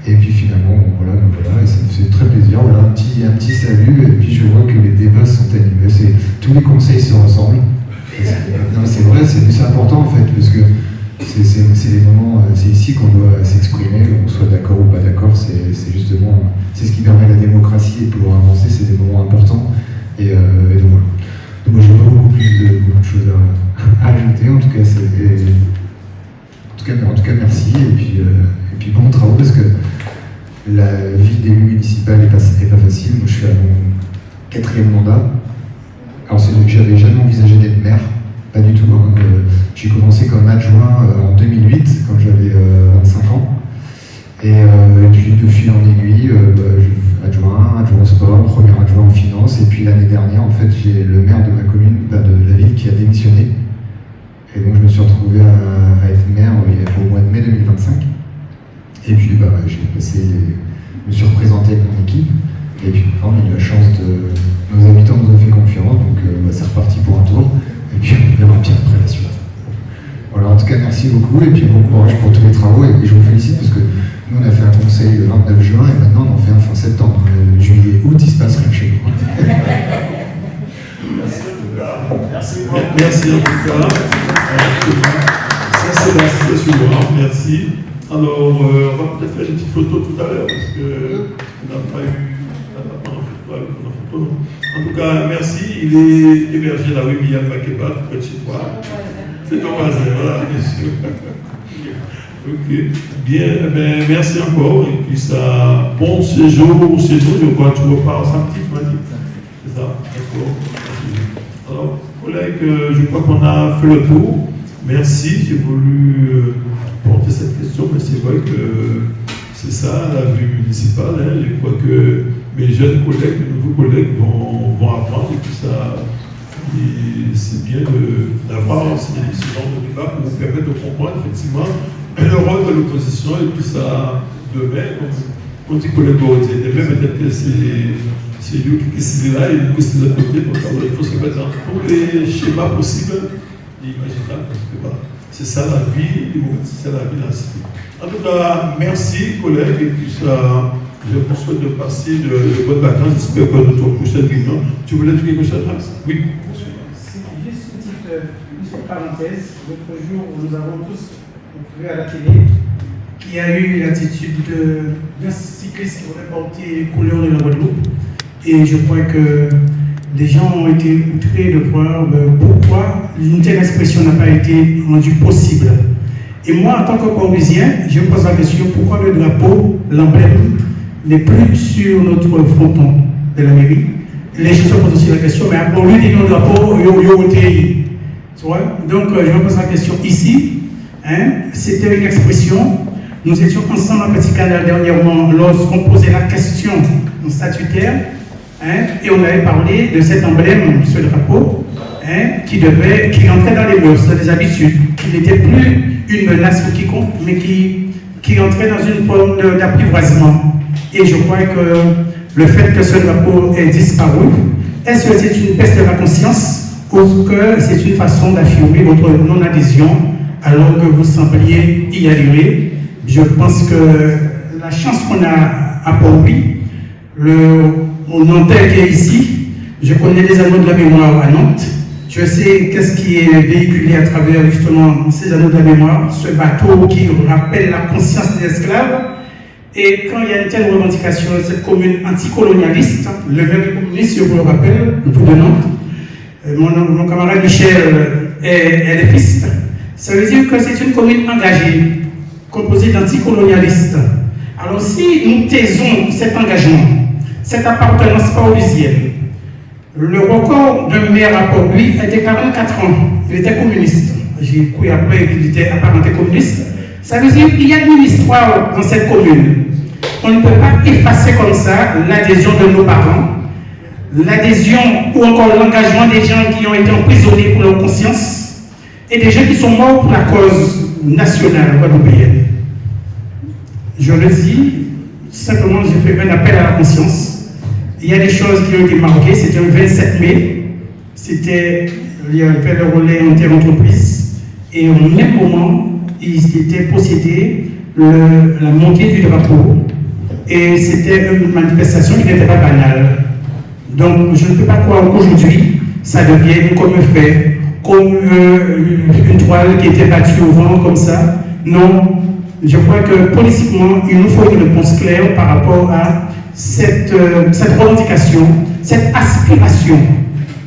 Et puis finalement, voilà, et ça me fait très plaisir. Voilà, un petit salut, et puis je vois que les débats sont animés. Tous les conseils se ressemblent. Non, c'est vrai, c'est important en fait, parce que c'est les moments, c'est ici qu'on doit s'exprimer, qu'on soit d'accord ou pas d'accord. C'est justement, c'est ce qui permet la démocratie et de pouvoir avancer. C'est des moments importants. Et donc voilà. Donc moi, j'ai pas beaucoup de choses à ajouter. En tout cas, merci. Et puis bon travaux, parce que la vie d'élu municipal n'est pas facile. Moi, je suis à mon 4e mandat. Alors, c'est donc que j'avais jamais envisagé d'être maire, pas du tout. Hein. J'ai commencé comme adjoint en 2008, quand j'avais 25 ans. Et puis, de fil en aiguille, adjoint au sport, premier adjoint en finance. Et puis, l'année dernière, en fait, j'ai le maire de ma commune, de la ville, qui a démissionné. Et donc, je me suis retrouvé à être maire au mois de mai 2025. Et puis, je me suis représenté avec mon équipe. Et puis, on a eu la chance nos habitants nous ont fait confiance. Donc, c'est reparti pour un tour. Et puis, on verra bien après la suite. Voilà, en tout cas, merci beaucoup. Et puis, bon courage pour tous les travaux. Et je vous félicite parce que nous, on a fait un conseil le 29 juin. Et maintenant, on en fait un fin septembre. Juillet, août, il se passe rien chez nous. Merci en tout cas. Ça, c'est la situation. Merci. Alors, on va peut-être faire une petite photo tout à l'heure, parce qu'on n'a pas eu. En tout cas, merci. Il est hébergé là, oui, Miyan Makeba, tout près de chez toi. C'est ton voisin, voilà, bien sûr. Ok, bien, merci encore. Et puis, ça, bon séjour, je crois que tu repars samedi, tu m'as dit. C'est ça, d'accord. Alors, collègues, je crois qu'on a fait le tour. Merci, j'ai voulu porter cette question, mais c'est vrai que c'est ça, la vie municipale. Hein. Je crois que mes jeunes collègues, mes nouveaux collègues vont apprendre, et puis ça, c'est bien d'avoir ce genre de débat pour vous permettre de comprendre effectivement le rôle de l'opposition, et puis ça, demain, comme dit collègue Borodier, demain peut-être que c'est lui qui est là et lui qui est de l'autre côté, donc alors, il faut se mettre dans tous les schémas possibles et imaginables, parce que voilà, c'est ça la vie démocratique, c'est la vie dans la cité. En tout cas, merci collègues, et puis ça, je vous souhaite de passer de bonnes vacances. J'espère que notre prochaine réunion. Tu voulais dire quelque chose, Max? Oui. C'est juste une petite parenthèse. L'autre jour, nous avons tous vu à la télé qu'il y a eu l'attitude d'un cycliste qui voulait porter les couleurs de la Guadeloupe. Et je crois que les gens ont été outrés de voir pourquoi une telle expression n'a pas été rendue possible. Et moi, en tant que Port-Louisien, je me pose la question, pourquoi le drapeau, l'emblème, n'est plus sur notre fronton de la mairie? Les gens se posent aussi la question, mais pour lui, il y a un drapeau, tu vois? Donc, je me pose la question ici. Hein, c'était une expression. Nous étions ensemble à Petit Canal dernièrement lorsqu'on posait la question statutaire. Hein, et on avait parlé de cet emblème, ce drapeau, hein, qui entrait dans les mœurs, des habitudes, qui n'était plus une menace pour quiconque, mais qui entrait dans une forme d'apprivoisement. Et je crois que le fait que ce drapeau ait disparu, est-ce que c'est une perte de la conscience ou que c'est une façon d'affirmer votre non-adhésion alors que vous sembliez y adhérer? Je pense que la chance qu'on a à Port-Louis, mon Nantais qui est ici, je connais les anneaux de la mémoire à Nantes, je sais qu'est-ce qui est véhiculé à travers justement ces anneaux de la mémoire, ce bateau qui rappelle la conscience des esclaves. Et quand il y a une telle revendication de cette commune anticolonialiste, le maire communiste, je vous le rappelle, le de Nantes, mon camarade Michel est fils, ça veut dire que c'est une commune engagée, composée d'anticolonialistes. Alors si nous taisons cet engagement, cette appartenance port-louisienne, le record d'un maire à Port-Louis était 44 ans, il était communiste. J'ai cru après qu'il était apparenté communiste. Ça veut dire qu'il y a une histoire dans cette commune. On ne peut pas effacer comme ça l'adhésion de nos parents, l'adhésion ou encore l'engagement des gens qui ont été emprisonnés pour leur conscience et des gens qui sont morts pour la cause nationale guadeloupéenne. Je le dis, simplement, j'ai fait un appel à la conscience. Il y a des choses qui ont été marquées. C'était le 27 mai. Il y avait le relais inter-entreprise. Et au même moment, il était possédé la montée du drapeau. Et c'était une manifestation qui n'était pas banale. Donc, je ne peux pas croire qu'aujourd'hui, ça devienne comme un fait, comme une toile qui était battue au vent, comme ça. Non, je crois que politiquement, il nous faut une réponse claire par rapport à cette revendication, cette aspiration.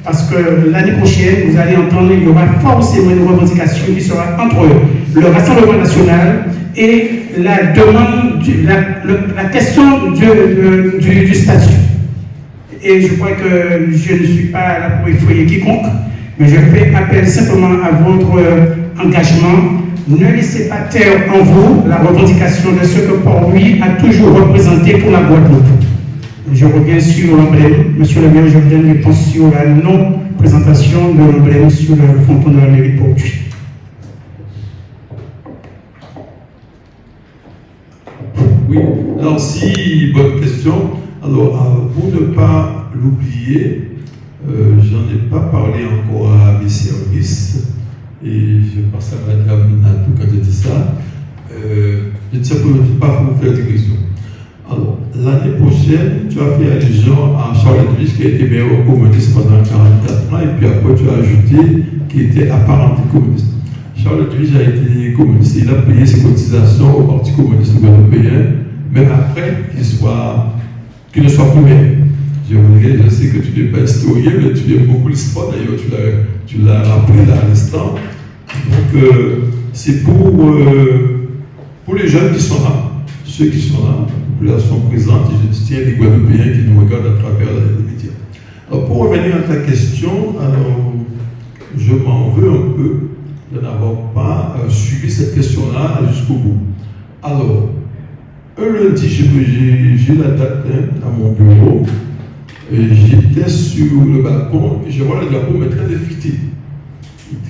Parce que l'année prochaine, vous allez entendre, il y aura forcément une revendication qui sera entre le Rassemblement national et la demande, la question du statut. Et je crois que je ne suis pas là pour effrayer quiconque, mais je fais appel simplement à votre engagement. Ne laissez pas taire en vous la revendication de ce que Port-Louis a toujours représenté pour la Guadeloupe. Je reviens sur l'emblème. Monsieur le maire, je vous donne une réponse sur la non-présentation de l'emblème sur le fronton de la mairie de Port-Louis. Oui, alors si, bonne question. Alors, pour ne pas l'oublier, j'en ai pas parlé encore à mes services, et je pense à Madame Natou quand j'ai dit ça. Je ne sais pas vous faire des questions. Alors, l'année prochaine, tu as fait allusion à Charlotte Riche qui a été maire communiste pendant 44 ans, et puis après tu as ajouté qu'il était apparenté communiste. Charlotte Riche a été communiste, il a payé ses cotisations au Parti communiste guadeloupéen, même après qu'il ne soit plus maire. Je sais que tu n'es pas historien, mais tu aimes beaucoup l'histoire, d'ailleurs tu l'as rappelé là à l'instant. Donc, c'est pour les jeunes qui sont là, ceux qui sont là, la population présente, et je tiens les Guadeloupéens qui nous regardent à travers les médias. Alors, pour revenir à ta question, alors, je m'en veux un peu de n'avoir pas suivi cette question-là jusqu'au bout. Alors, un lundi, j'ai la date à mon bureau, et j'étais sur le balcon, et je vois le drapeau, mais très effrité.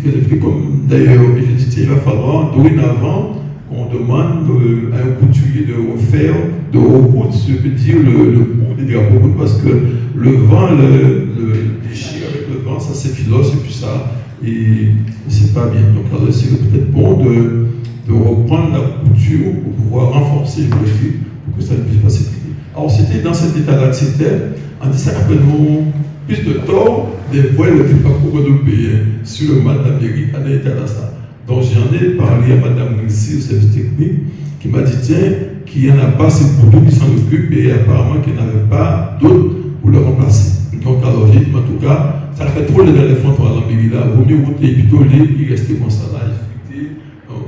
Très effrité, comme d'ailleurs, et je dis, tiens, il va falloir, dorénavant, qu'on demande à un couturier de refaire, de recoudre, je peux dire, le bout des drapeaux, parce que le vent le déchire avec le vent, ça s'effiloche, et puis ça, et c'est pas bien. Donc, alors, c'est peut-être bon de reprendre la couture pour pouvoir renforcer le bloqué pour que ça ne puisse pas s'effriter. Alors, c'était dans cet état-là que c'était, en disant rappelons plus de tort des voiles de parcours guadeloupéens sur le mal d'Amérique en état là ça. Donc, j'en ai parlé à Mme Grissi au service technique qui m'a dit tiens, qu'il n'y en a pas, c'est pour nous qui s'en occupent et apparemment qu'il n'y en avait pas d'autres pour le remplacer. Donc, alors, j'ai dit en tout cas, ça fait trop les éléphants dans la mairie là, vaut mieux ôter plutôt les rester comme ça là,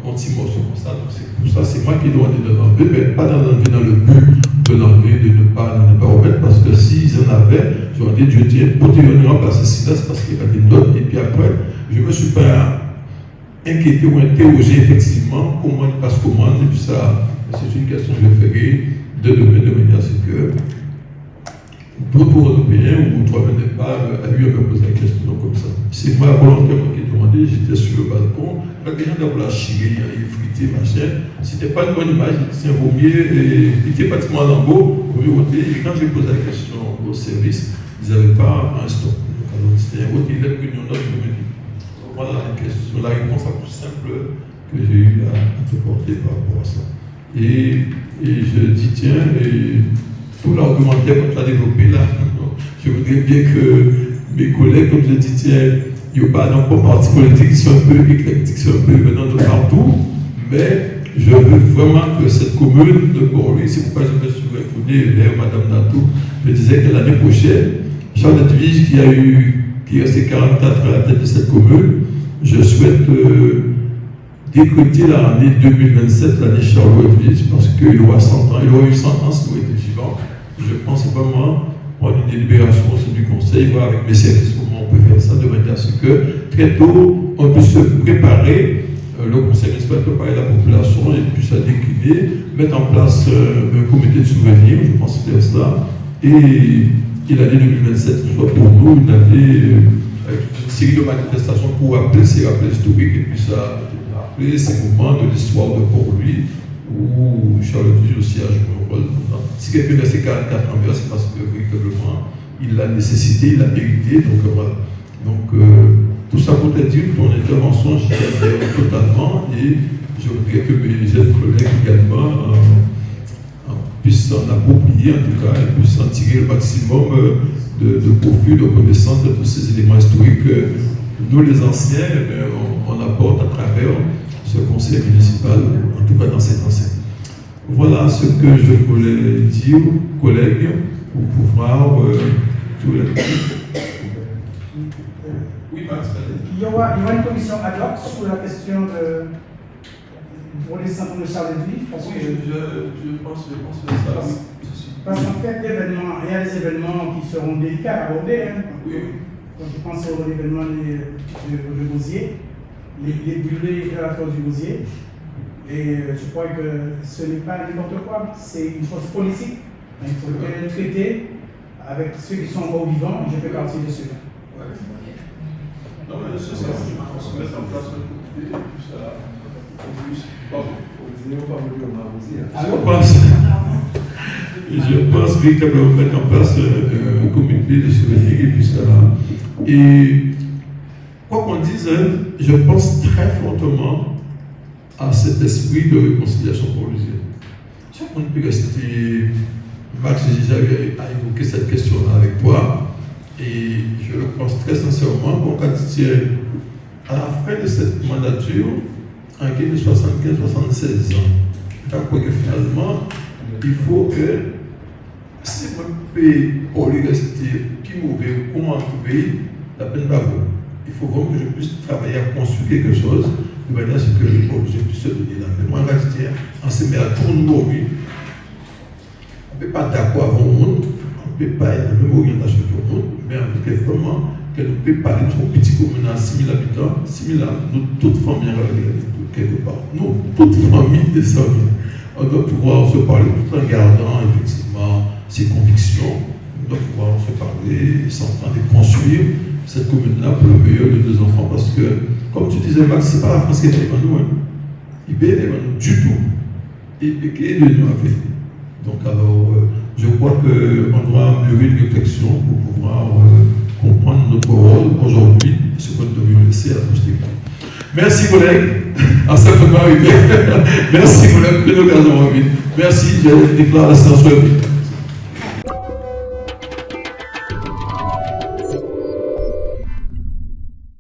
un petit morceau comme ça. Donc c'est pour ça, c'est moi qui dois de l'enlever, mais pas d'enlever dans le but de l'enlever, de ne pas remettre, parce que s'ils en avaient, j'aurais dit Dieu tiens, potentiellement remplacer Silas parce qu'il y avait des notes, et puis après, je ne me suis pas inquiété ou interrogé effectivement comment il passe commande, et puis ça, c'est une question que je ferai de demain de manière à ce que d'autres Européens ou toi-même n'es pas eu à me poser la question comme ça. C'est moi volontairement qui ai demandé, j'étais sur le balcon, avec des gens dans la chirée, effrité, machin. C'était pas une bonne image, c'est vaut mieux, il était pratiquement en lambeau, vaut mieux ôter. Et quand j'ai posé la question au service, ils n'avaient pas un stock. Donc c'était un autre élève que nous avons dit. Voilà la question, la réponse la plus simple que j'ai eu à te porter par rapport à ça. Et je dis, tiens, tout l'argumentaire que tu as développé là, je voudrais bien que mes collègues, comme je dis, tiens, il n'y a pas d'un parti politique qui sont un peu éclectiques, qui sont un peu venant de partout, mais je veux vraiment que cette commune de Port-Louis, c'est pourquoi je me suis répondu vers Mme Natou, je disais que l'année prochaine, Charlotte Vige, qui est resté 44 ans à la tête de cette commune, je souhaite décréter l'année 2027, l'année Charlotte Vige, parce qu'il aura 100 ans, il aura eu 100 ans s'il aurait été vivant. Je pense vraiment prendre une délibération au sein du conseil, voir avec mes services comment on peut faire ça, de manière à ce que très tôt on puisse se préparer le conseil municipal peut parler de la population et puis ça décliner, mettre en place un comité de souvenirs, je pense que c'est ça, et l'année 2027 soit pour nous une année avec une série de manifestations pour rappeler ces rappels historiques et puis ça rappeler ces moments de l'histoire de Port-Louis où Charles Duge aussi a joué un rôle. Si quelqu'un a ses 44 ans, c'est parce que véritablement il l'a nécessité, il l'a mérité, donc voilà. Donc tout ça pour te dire que ton intervention, je t'adhère totalement et je voudrais que mes jeunes collègues également puissent s'en approprier, en tout cas, et puissent en tirer le maximum de profit, de connaissance de tous ces éléments historiques que nous, les anciens, on apporte à travers ce conseil municipal, en tout cas dans cette enceinte. Voilà ce que je voulais dire, collègues, pour pouvoir tout les... Oui, Max, il y aura une commission ad hoc sur la question pour les centres de Charles Duge. Oui, je pense que ça. Parce qu'en fait, il y a des événements qui seront délicats à aborder. Hein. Oui. Quand je pense aux événements de Gosier, les brûlés de la force du Gosier. Et je crois que ce n'est pas n'importe quoi, c'est une chose politique. Il faut le traiter avec ceux qui sont encore vivants, et je fais partie de ceux-là. Ouais. Non, mais c'est ça, on se met en place un comité, et puis ça. Je pense véritablement mettre en place un comité de souvenirs et puis ça. Et quoi qu'on dise, je pense très fortement à cet esprit de réconciliation pour les yeux. Chaque monde peut rester. Max, j'ai déjà évoqué cette question-là avec toi, et je le pense très sincèrement qu'on va dire à la fin de cette mandature, en guise de 75-76 ans, je crois que finalement, il faut que si on peut pour lui rester qui mauvais, comment trouver la peine d'avou. Il faut vraiment que je puisse travailler à construire quelque chose de manière à ce que je puisse se donner la même. Moi, je vais dire, on se met à tourner aujourd'hui. On ne peut pas d'accord avec le monde, on ne peut pas avoir la même orientation que le monde, mais on veut vraiment que nous puissions parler de trop petit commune à 6 000 habitants, 6 000 nous, toute famille quelque part. Nous, toute famille des amis. On doit pouvoir se parler tout en gardant effectivement ses convictions. On doit pouvoir se parler, s'entendre et construire cette commune-là pour le meilleur de nos enfants. Parce que, comme tu disais, Max, ce n'est pas la France qui est devant nous. Il n'est pas devant nous du tout. Et qui est de nous avec. Donc, alors, je crois qu'on doit mûrir une réflexion pour pouvoir comprendre notre rôle aujourd'hui et ce qu'on doit laisser à la postérité. Merci, collègues. En simplement arrivé. Merci, collègues. Merci, je déclare la séance.